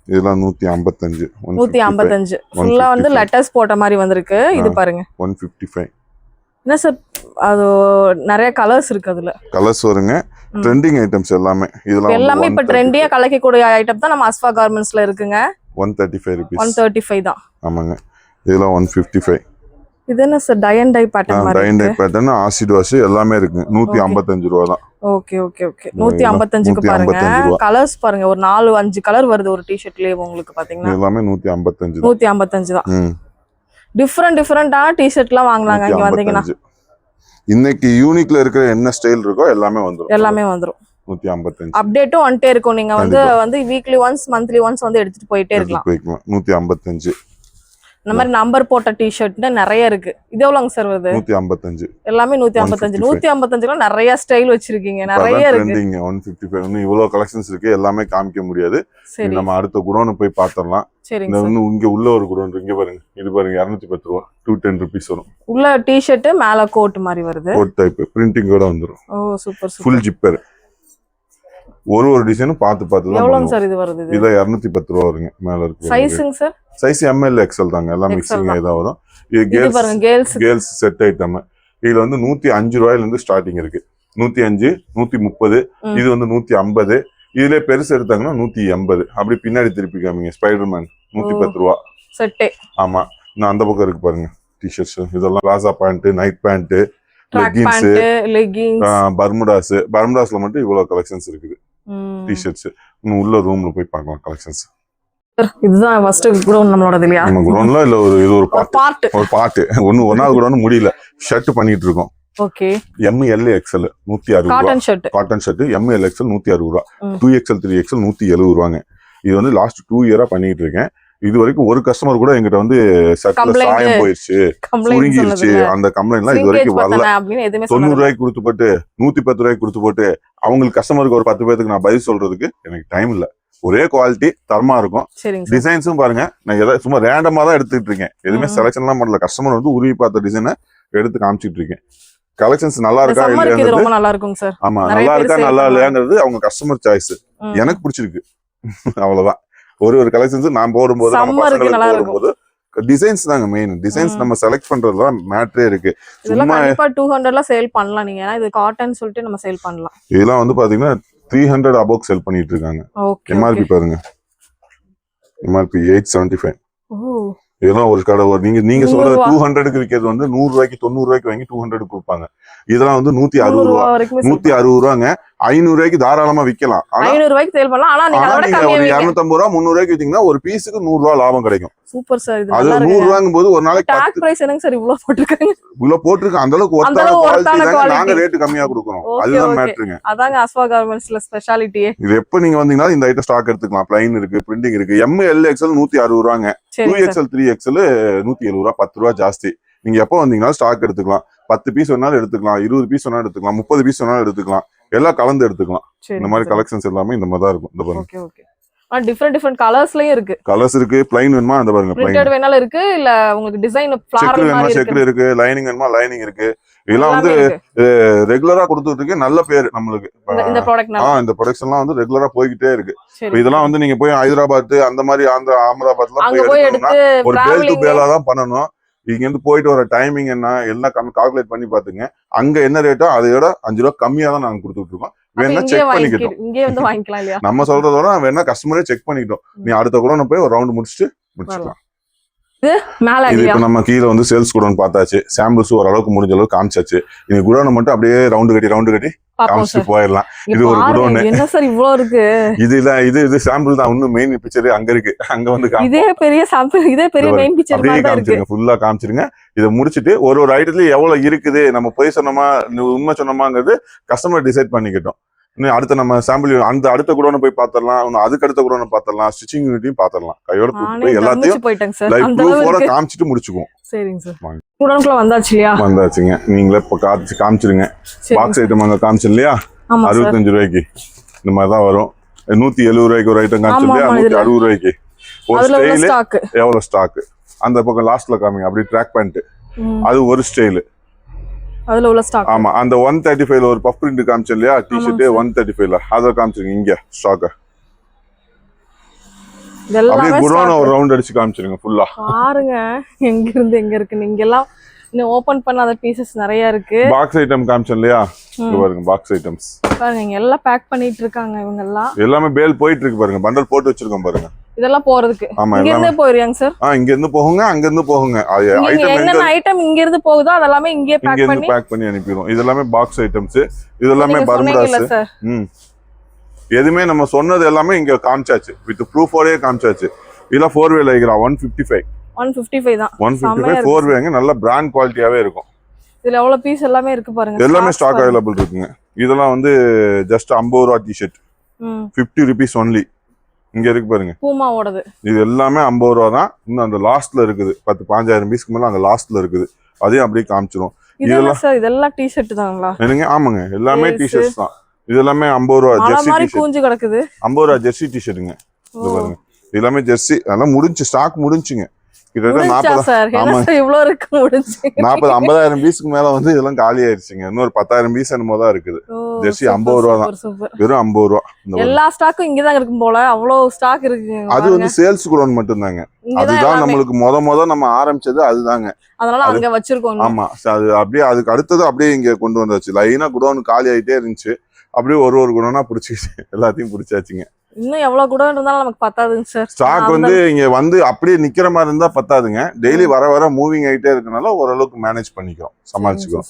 இதெல்லாம் 155. 155. ஃபுல்லா வந்து லெட்டர்ஸ் போட்ட மாதிரி வந்திருக்கு. இது பாருங்க 155. என்ன சார் அது நிறைய கலர்ஸ் இருக்கு அதுல. கலர்ஸ் வருங்க. ட்ரெண்டிங் ஐட்டம்ஸ் எல்லாமே. இதெல்லாம் எல்லாமே இப்ப ட்ரெண்டியா கலக்கக்கூடிய ஐட்டம் தான் நம்ம அஸ்வா கார்மெண்ட்ஸ்ல இருக்குங்க. 135 rupees. 135 தான். ஆமாங்க. இதெல்லாம் 155. இது என்ன sir tie and dye pattern மாதிரி. Tie and dye pattern acid wash எல்லாமே இருக்கு. 155 ரூபாய் தான். Okay okay okay. 155க்கு பாருங்க. கலர்ஸ் பாருங்க ஒரு 4-5 கலர் வருது ஒரு டி-ஷர்ட்லயே உங்களுக்கு பாத்தீங்கன்னா. எல்லாமே 155. 155 தான். டிஃபரெண்டான டி-ஷர்ட்லாம் வாங்கலாங்க இங்க வந்தீங்கன்னா. இன்னைக்கு யூனிக்ல இருக்கிற என்ன ஸ்டைல் இருக்கோ எல்லாமே வந்துரும். 155. அப்டேட்டும் வந்துட்டே இருக்கும். நீங்க வந்து வீக்லி ஒன்ஸ் மந்த்லி ஒன்ஸ் வந்து எடுத்துட்டு போயிட்டே இருக்கலாம். 155. இந்த மாதிரி நம்பர் போட்ட டி-ஷர்ட் நிறைய இருக்கு. இது எவ்வளவுங்க சார் வருது? 155. எல்லாமே 155. 155ல நிறைய ஸ்டைல் வச்சிருக்கீங்க. நிறைய இருக்கு. 155. இன்னும் இவ்வளவு கலெக்ஷன்ஸ் இருக்கு. எல்லாமே காமிக்க முடியாது. நம்ம அடுத்த குடோன் போய் பார்த்தறலாம். சரிங்க. இங்க உள்ள ஒரு குடோன் இங்க பாருங்க. இது பாருங்க 210 ரூபாய். 210 rupees வரும். உள்ள டி-ஷர்ட் மேல கோட் மாதிரி வருது. கோட் டைப் பிரிண்டிங்கோட வந்துரும். ஓ சூப்பர் சூப்பர். Full zipper. ஒரு டிசைனும் பார்த்து தான். எவ்வளவு சார் இது வருது? இது 210 ரூபாய் வருங்க. மேல இருக்கு. சைஸ்ங்க சார்? சைஸ் ML XL தாங்க. எல்லாம் மிக்சிங் இதா வரும். இது கேர்ள்ஸ் கேர்ள்ஸ் செட் ஐட்டம். இதுல வந்து 105 ரூபாயில இருந்து ஸ்டார்டிங் இருக்கு. 105, 130, இது வந்து 150. இதுல பெருசு எடுத்தாங்கன்னா 180. அப்படி பின்னாடி திருப்பி காமிங்க. ஸ்பைடர்மேன் 110 ரூபா செட்டே. ஆமா, நான் அந்த பக்கம் இருக்கு பாருங்க. டிஷர்ட்ஸ் இதெல்லாம் palazzo pant, night pant, leggings, பர்முடாஸ்ல மட்டும் இவ்வளவு கலெக்ஷன்ஸ் இருக்குது. டிஷர்ட்ஸ் இன்னும் உள்ள ரூம்ல போய் பார்க்கலாம் கலெக்ஷன்ஸ். இதுதான் ஃபர்ஸ்ட் குடோன் நம்மளோடது இல்லையா? நம்ம குடோன்ல இல்ல இது ஒரு பார்ட் ஒன்னாவது குடோன் முடியல. ஷர்ட் பண்ணிட்டு இருக்கோம். ஓகே. ML XL 160 ரூபா. காட்டன் ஷர்ட் ML XL 160 ரூபா. 2XL 3XL 170 ரூபாங்க. இது வந்து லாஸ்ட் 2 இயரா பண்ணிட்டு இருக்கேன். இது வரைக்கும் ஒரு கஸ்டமர் கூட எங்கிட்ட வந்து ஷர்ட்ல சாயம் போயிருச்சு, சுருங்கிருச்சு, அந்த கம்ப்ளைண்ட்லாம் இது வரைக்கும் வரல. 90 ரூபாய்க்கு கொடுத்து போட்டு 110 ரூபாய்க்கு கொடுத்து போட்டு அவங்களுக்கு கஸ்டமருக்கு ஒரு 10 பேருக்கு நான் பதில் சொல்றதுக்கு எனக்கு டைம் இல்ல. ஒரே குவாலிட்டி தரமா இருக்கும். டிசைன்ஸும் பாருங்க, நான் ஏதாவது சும்மா ரேண்டமா தான் எடுத்துட்டு இருக்கேன். எதுவுமே செலக்ஷன் எல்லாம் பண்ணல. கஸ்டமர் வந்து உருவி பார்த்த டிசைனை எடுத்து காமிச்சிட்டு இருக்கேன். கலெக்ஷன்ஸ் நல்லா இருக்கா இல்லையா? நல்லா இருக்கும் சார். ஆமா, நல்லா இருக்கா நல்லா இல்லையாங்கிறது அவங்க கஸ்டமர் சாய்ஸ். எனக்கு பிடிச்சிருக்கு, அவ்வளவுதான். ஒரு கலெக்ஷன்ஸ் நான் போடும்போது நம்ம பசங்களுக்கு போடும்போது டிசைன்ஸ் தாங்க மெயின். டிசைன்ஸ் நம்ம செலக்ட் பண்றதுதான் மேட்டரே இருக்கு. சும்மா 200ல சேல் பண்ணலாம் நீங்க. ஏன்னா இது காட்டன் சொல்லிட்டு நம்ம சேல் பண்ணலாம். இதெல்லாம் வந்து பாத்தீங்கன்னா 300 above செல் பண்ணிட்டு இருக்காங்க. MRP பாருங்க, MRP 875. இதெல்லாம் ஒரு கடை நீங்க சொல்றது 200க்கு விற்கிறது வந்து 100 ரூபாய்க்கு 90 ரூபாய்க்கு வாங்கி 200 கொடுப்பாங்க. இதெல்லாம் வந்து 160 ரூபா 160 ரூபாங்க. 500 ரூபாய்க்கு தாராளமா விக்கலாம். 500 ரூபாய்க்கு சேல் பண்ணலாம். ஆனா நீங்க அதோட கம்மியா 250 ரூபா 300 ரூபாய்க்கு வித்தீங்கன்னா ஒரு பீஸுக்கு 100 ரூபாய் லாபம் கிடைக்கும். Super sir. இது அது 100 ரூபாய்ங்கும் போது ஒரு நாளைக்கு டாக் பிரைஸ் என்னங்க சார் இவ்ளோ போட்டுருக்காங்க? இவ்ளோ போட்டுருக்காங்க. அந்த அளவுக்கு ஒர்த்தான குவாலிட்டி நாங்க ரேட் கம்மியா கொடுக்கறோம். அதுதான் மேட்டருங்க. அதாங்க அஸ்வா கார்மெண்ட்ஸ்ல ஸ்பெஷாலிட்டியே. இது எப்ப நீங்க வந்தீங்கன்னா இந்த ஐட்டம் ஸ்டாக் எடுத்துக்கலாம். ப்ளைன் இருக்கு, பிரிண்டிங் இருக்கு. ML XL 160 ரூபாங்க. 2XL 3XL 170 ரூபா, 10 ரூபா ஜாஸ்தி. நீங்க எப்ப வந்தீங்கன்னா ஸ்டாக் எடுத்துக்கலாம். 10 பீஸ் வேணாலும் எடுத்துக்கலாம், 20 பீஸ் வேணாலும் எடுத்துக்கலாம், 30 பீஸ் வேணாலும் எடுத்துக்கலாம். எல்லாம் கலந்து எடுத்துக்கலாம். இந்த மாதிரி கலெக்ஷன்ஸ் எல்லாமே இந்த மாதிரி தான் இருக்கும். இந்த பாருங்க. Okay okay. டிஃபரண்ட் கலர்ஸ்லயும் இருக்கு. கலர்ஸ் இருக்கு. ப்ளைன் வேணுமா அந்த பாருங்க, பிரிண்டட் வேணாலும் இருக்கு. இல்ல உங்களுக்கு டிசைன் ஃப்ளாரல் மாதிரி இருக்கு. செக் இருக்கு. லைனிங் வேணுமா லைனிங் இருக்கு. இதெல்லாம் வந்து ரெகுலரா கொடுத்துட்டு இருக்கு. நல்ல பேர் நம்மளுக்கு. இந்த ப்ராடக்ட் இந்த ப்ரொடக்ஷன்லாம் வந்து ரெகுலரா போய்கிட்டே இருக்கு. இதெல்லாம் வந்து நீங்க போய் ஹைதராபாத் அந்த மாதிரி அகமதாபாத்லாம் போய் எடுக்கணும்னா ஒரு பேல் டு பேலா தான் பண்ணணும். இங்க இருந்து போயிட்டு வர டைமிங் என்ன எல்லாம் கால்குலேட் பண்ணி பாத்துங்க. அங்க என்ன ரேட்டோ அதையோட 5 ரூபா கம்மியா தான் நாங்க கொடுத்துட்டு இருக்கோம். வேணா செக் பண்ணிக்கிட்டோம். இங்கே வந்து வாங்கிக்கலாம் இல்லையா? நம்ம சொல்றதோட வேணா கஸ்டமரே செக் பண்ணிக்கிட்டோம். நீ அடுத்த கூட போய் ஒரு ரவுண்ட் முடிச்சுக்கலாம். இது இப்ப நம்ம கீழே வந்து சேல்ஸ் குடோன் பார்த்தாச்சு. சாம்பிள்ஸ் ஓரளவுக்கு முடிஞ்ச அளவுக்கு காமிச்சாச்சு. இன்னைக்கு குடோனை மட்டும் அப்படியே ரவுண்டு கட்டி காமிச்சிட்டு போயிடலாம். இது ஒரு குடோன். என்ன சார் இவ்ளோ இருக்கு? இது சாம்பிள் தான். இன்னும் மெயின் பிக்சர் அங்க இருக்கு. அங்க வந்து இதே பெரிய சாம்பிள், இதே பெரிய மெயின் பிக்சர் அப்படியே காமிச்சிருங்க. ஃபுல்லா காமிச்சிருங்க. இதை முடிச்சிட்டு ஒரு ஐட்டத்துல எவ்வளவு இருக்குது, நம்ம போய் சொன்னோமா உண்மை சொன்னோமாங்கிறது கஸ்டமர் டிசைட் பண்ணிக்கிட்டோம். அடுத்த நம்ம சாம்பிள் அந்த அடுத்த குடோனை போய் பாத்திரலாம். அதுக்கு அடுத்த குடோனை பாத்திரலாம். ஸ்டிச்சிங் யூனிட்டையும் பாத்திரலாம். கையோட போய் எல்லாத்தையும் காமிச்சிட்டு முடிச்சுக்குவோம். சரிங்க சார். குடோனுக்குள்ள வந்தாச்சு இல்லையா? வந்தாச்சுங்க. நீங்களே இப்ப காமிச்சிருங்க. பாக்ஸ் ஐட்டம் அங்க காமிச்சு இல்லையா? 65 ரூபாய்க்கு இந்த மாதிரிதான் வரும். 170 ரூபாய்க்கு ஒரு ஐட்டம் காமிச்சு இல்லையா? 160 ரூபாய்க்கு ஒரு ஸ்டைலு. எவ்வளவு ஸ்டாக் அந்த பக்கம் லாஸ்ட்ல காமிங்க. அப்படி ட்ராக் பண்ணிட்டு அது ஒரு ஸ்டைலு. அதுல உள்ள ஸ்டாக். ஆமா, அந்த 135ல ஒரு பஃப் பிரிண்ட் காமிச்சு இல்லையா? டி-ஷர்ட் 135ல அத காமிச்சிருங்க. இங்க ஸ்டாக் அப்படியே குடோன் ஒரு ரவுண்ட் அடிச்சு காமிச்சிருங்க ஃபுல்லா. பாருங்க எங்க இருந்து எங்க இருக்கு. நீங்க எல்லாம் இன்னும் ஓபன் பண்ணாத பீசஸ் நிறைய இருக்கு. பாக்ஸ் ஐட்டம் காமிச்சு இல்லையா? இங்க பாருங்க பாக்ஸ் ஐட்டம்ஸ் பாருங்க. இங்க எல்லாம் பேக் பண்ணிட்டு இருக்காங்க இவங்க எல்லாம். எல்லாமே பேல் போயிட்டு இருக்கு பாருங்க. பண்டல் போட்டு வச்சிருக்கோம் பாருங்க. இதெல்லாம் போறதுக்கு இங்க இருந்து போயிரியாங்க சார்? இங்க இருந்து போகுங்க, அங்க இருந்து போகுங்க. என்ன ஐட்டம் இங்க இருந்து போகுதோ அதெல்லாம் இங்கே பேக் பண்ணி அனுப்பிடுவோம். இதெல்லாம் பாக்ஸ் ஐட்டம்ஸ். இதெல்லாம் பர்முடாஸ். எதுமே நம்ம சொன்னது எல்லாமே இங்க காமிச்சாச்சு. வித் ப்ரூஃபோடே காமிச்சாச்சு. இதெல்லாம் 4-வே லைக்ரா 155 தான். 155 4-வேங்க. நல்ல பிராண்ட் குவாலிட்டியாவே இருக்கும். இதுல எவ்வளவு பீஸ் எல்லாமே இருக்கு பாருங்க. எல்லாமே ஸ்டாக் அவைலபிள் இருக்குங்க. இதெல்லாம் வந்து ஜஸ்ட் 50 ரூபா டி-ஷர்ட் 50 rupees ஒன்லி. இங்க இருக்கு பாருங்க பூமாவோடது. இது எல்லாமே 50 ரூபா தான். இன்னும் அந்த லாஸ்ட்ல இருக்குது 10-15,000 பீஸ்க்கு மேல அங்க லாஸ்ட்ல இருக்குது. அதையும் அப்படியே காமிச்சிரும். இதெல்லாம் டி-ஷர்ட் தாங்களா? என்னங்க? ஆமாங்க, எல்லாமே டி-ஷர்ட்ஸ் தான். இது எல்லாமே 50 ரூபா ஜெர்சி டி-ஷர்ட். கூஞ்சு கிடக்குது. 50 ரூபா ஜெர்சி டி-ஷர்ட்டுங்க. இது பாருங்க. இது எல்லாமே ஜெர்சி. அதெல்லாம் முடிஞ்சு ஸ்டாக் முடிஞ்சுங்க. கிட்டத்தட்ட முடிஞ்சா 40 சார் ஆமா இவ்வளவு இருக்கு முடிஞ்சு 50,000 பீஸ்க்கு மேல வந்து இதெல்லாம் காலி ஆயிடுச்சுங்க. இன்னொரு 10,000 பீஸ் என்னமோ தான் இருக்குது. ஜெர்சி 50 ரூபா தான், வெறும் 50 ரூபா. எல்லா ஸ்டாக்கும் இங்கதான் இருக்கும் போல, அவ்வளவு ஸ்டாக் இருக்கு. அது வந்து சேல்ஸ் குடோன் மட்டும் தாங்க. அதுதான் நம்மளுக்கு முத நம்ம ஆரம்பிச்சது அதுதாங்க. அதனால அங்க வச்சிருக்கோம். ஆமா, அது அப்படியே அதுக்கு அடுத்தது அப்படியே இங்க கொண்டு வந்தாச்சு. லைனா குடோன் காலி ஆயிட்டே இருந்துச்சு. அப்படியே ஒரு குடோனா புடிச்சிச்சு, எல்லாத்தையும் புடிச்சாச்சுங்க. இன்னும் எவ்வளவு குடோன் இருந்தாலும் நமக்கு பத்தாதுங்க சார். ஸ்டாக் வந்து இங்க வந்து அப்படியே நிக்கிற மாதிரி இருந்தா பத்தாதுங்க. டெய்லி வர மூவிங் ஆயிட்டே இருக்கனால ஓரளவுக்கு மேனேஜ் பண்ணிக்கிறோம், சமாளிச்சுக்கிறோம்.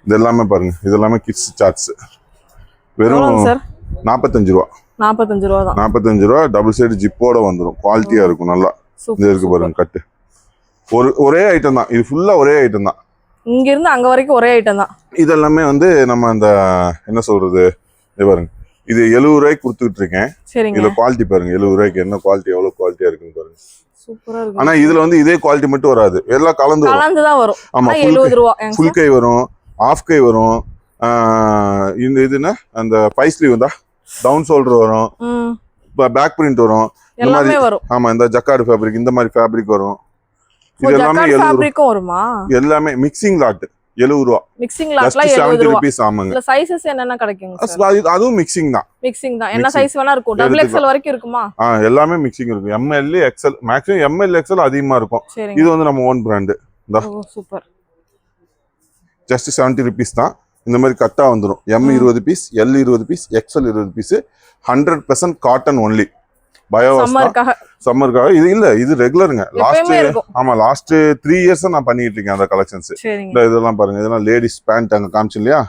இது எல்லாமே பாருங்க, இது எல்லாமே கிட்ஸ் சார்ட்ஸ். வெறும் 45 ரூபா. 45 ரூபா தான். 45 ரூபா. டபுள் சைடு ஜிப்போட வந்துடும், குவாலிட்டியா இருக்கும் நல்லா. இது இருக்கு பாருங்க கட்டு. ஒரே ஐட்டம் தான், இது ஃபுல்லா ஒரே ஐட்டம் தான். இங்க இருந்து அங்க வரைக்கும் ஒரே ஐட்டம் தான். இதெல்லாமே வந்து நம்ம அந்த என்ன சொல்றது, இது பாருங்க, இது 70 ரூபாய்க்கு கொடுத்துட்டு இருக்கேன். இதுல குவாலிட்டி பாருங்க, 70 ரூபாய்க்கு என்ன குவாலிட்டி, எவ்வளவு குவாலிட்டியா இருக்குன்னு பாருங்க. சூப்பரா இருக்கு. ஆனா இதுல வந்து இதே குவாலிட்டி மட்டும் வராது, எல்லாம் கலந்து தான் வரும். ஆமா, 70 ரூபா. ஃபுல் கை வரும், ஆஃப் கை வரும். இந்த இதுன்னா அந்த பை ஸ்லீவ் வந்தா டவுன் ஷோல்டர் வரும், பேக் பிரிண்ட் வரும், இந்த மாதிரி வரும். ஆமா, இந்த ஜக்கார்டு ஃபேப்ரிக், இந்த மாதிரி ஃபேப்ரிக் வரும். இது எல்லாமே 70 ரூபா வருமா? எல்லாமே மிக்சிங் லாட் 70 ரூபா. மிக்சிங் லாட்ல 70 ரூபாய். ஆமாங்க. இந்த சைஸஸ் என்னென்ன கிடைக்குங்க சார்? அதுவும் மிக்சிங் தான். மிக்சிங் தான். என்ன சைஸ் வேணா இருக்கும். டபுள் எக்ஸ்எல் வரைக்கும் இருக்குமா? எல்லாமே மிக்சிங் இருக்கும். M L, XL, maximum M L, XL அதிகமா இருக்கும். இது வந்து நம்ம own brand. Oh super. Just 70 rupees தான். இந்த மாதிரி கட்டா வந்துரும். M 20 piece, L 20 piece, XL 20 piece. 100% cotton only. சம்மருக்காக. இது இல்ல, இது ரெகுலருங்க. லாஸ்ட் 3 இயர்ஸ் நான் பண்ணிட்டு இருக்கேன் அந்த கலெக்ஷன்ஸ். இதெல்லாம் பாருங்க, இதெல்லாம் லேடிஸ் பேண்ட் அங்க காமிச்சு இல்லையா,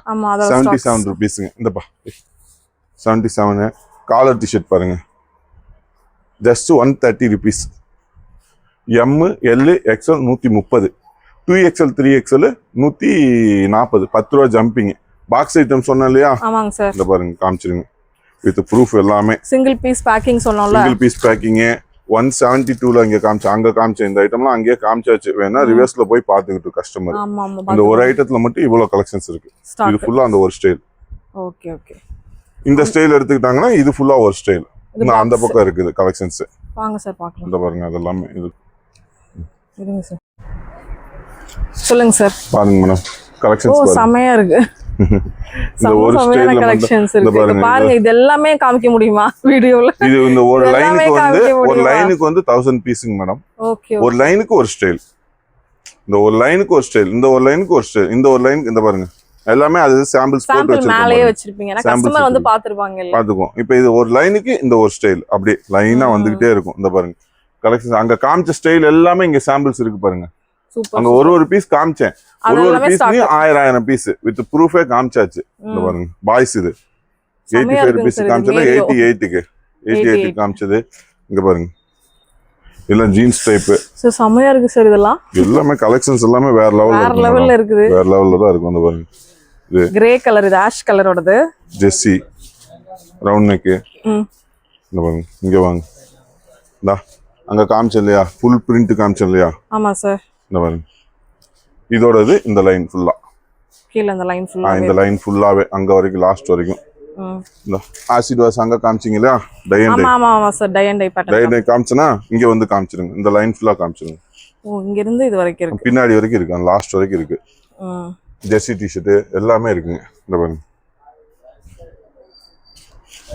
77 ரூபீஸ்ங்க. இந்தப்பா 77. காலர் டிஷர்ட் பாருங்க, just 130 rupees. M, L, XL 130, 2XL 3XL 140. 10 ரூபா ஜம்பிங். பாக்ஸ் ஐட்டம் சொன்னேன் இல்லையா, இந்த பாருங்க காமிச்சிருங்க வித் ப்ரூஃப் எல்லாமே. சிங்கிள் பீஸ் பேக்கிங் சொன்னோம்ல, சிங்கிள் பீஸ் பேக்கிங் 172ல இங்க அங்க காமிச்ச இந்த ஐட்டம்லாம் அங்கேயே காமிச்சாச்சு. வேணா ரிவர்ஸ்ல போய் பாத்துக்கிட்டு கஸ்டமர். அந்த ஒரு ஐட்டத்துல மட்டும் இவ்வளவு கலெக்ஷன்ஸ் இருக்கு. இது ஃபுல்லா அந்த ஒரு ஸ்டைல். Okay okay. இந்த ஸ்டைல் எடுத்துக்கிட்டாங்கன்னா இது ஃபுல்லா ஒரு ஸ்டைல். அந்த பக்கம் இருக்குது கலெக்ஷன்ஸ். வாங்க சார் பார்க்கலாம். இந்த பாருங்க அதெல்லாம் இது. இருங்க சார், சொல்லுங்க சார். பாருங்க மேடம், கலெக்ஷன்ஸ் பாருங்க, செமையா இருக்கு. இந்த ஒரு ஸ்டைல்ல கலெக்ஷன்ஸ் இருக்கு. பாருங்க, இது எல்லாமே காமிக்க முடியுமா வீடியோல? இது இந்த ஒரு லைனுக்கு வந்து 1000 பீஸ்ங்க மேடம். ஓகே. ஒரு லைனுக்கு ஒரு ஸ்டைல். இந்த ஒரு லைனுக்கு ஒரு ஸ்டைல், இந்த ஒரு லைனுக்கு ஒரு ஸ்டைல், இந்த ஒரு லைனுக்கு இந்த பாருங்க எல்லாமே அது சாம்பிள்ஸ் போட்டு வச்சிருப்பீங்க. நான் கஸ்டமர் வந்து பாத்துருவாங்க இல்ல, பாத்துக்குவோம். இப்போ இது ஒரு லைனுக்கு இந்த ஒரு ஸ்டைல் அப்படியே லைனா வந்துகிட்டே இருக்கும். இந்த பாருங்க கலெக்ஷன்ஸ் அங்க காமிச்ச ஸ்டைல் எல்லாமே இங்க சாம்பிள்ஸ் இருக்கு பாருங்க. அங்க ஒரு பீஸ் காமிச்சேன், ஒரு பீஸ்லயும் 1000 பீஸ் வித் ப்ரூஃபே காமிச்சாச்சு. இந்த பாருங்க பாய்ஸ் இது 85 ரூபீஸ் காமிச்சது, 88க்கு காமிச்சது. இங்க பாருங்க எல்லாம் ஜீன்ஸ் டைப். சோ செமையா இருக்கு சார். இதெல்லாம் எல்லாமே கலெக்ஷன்ஸ் எல்லாமே வேற லெவல்ல இருக்குது. வேற லெவல்ல தான் இருக்கு. இந்த பாருங்க இது கிரே கலர், இது ஆஷ் கலரோடது ஜெர்சி ரவுண்ட் நெக். இந்த பாருங்க இங்க வாங்க, டா அங்க காமிச்ச இல்லையா ஃபுல் பிரிண்ட் காமிச்ச இல்லையா? ஆமா சார். இந்த பாருங்க இதோடது இந்த லைன் ஃபுல்லா கீழ, இந்த லைன் ஃபுல்லா, இந்த லைன் ஃபுல்லாவே அங்க வரைக்கும் லாஸ்ட் வரைக்கும். இந்த ஆசிட் வாஷ் அங்க காமிச்சீங்க இல்லையா, டை அண்ட் டை. ஆமா ஆமா sir, tie and dye pattern. Tie and dye காமிச்சனா இங்க வந்து காமிச்சிருங்க, இந்த லைன் ஃபுல்லா காமிச்சிருங்க. ஓ இங்க இருந்து இது வரைக்கும் இருக்கு, பின்னாடி வரைக்கும் இருக்கு, அந்த லாஸ்ட் வரைக்கும் இருக்கு. ஜெர்சி டி-ஷர்ட் எல்லாமே இருக்குங்க. இந்த பாருங்க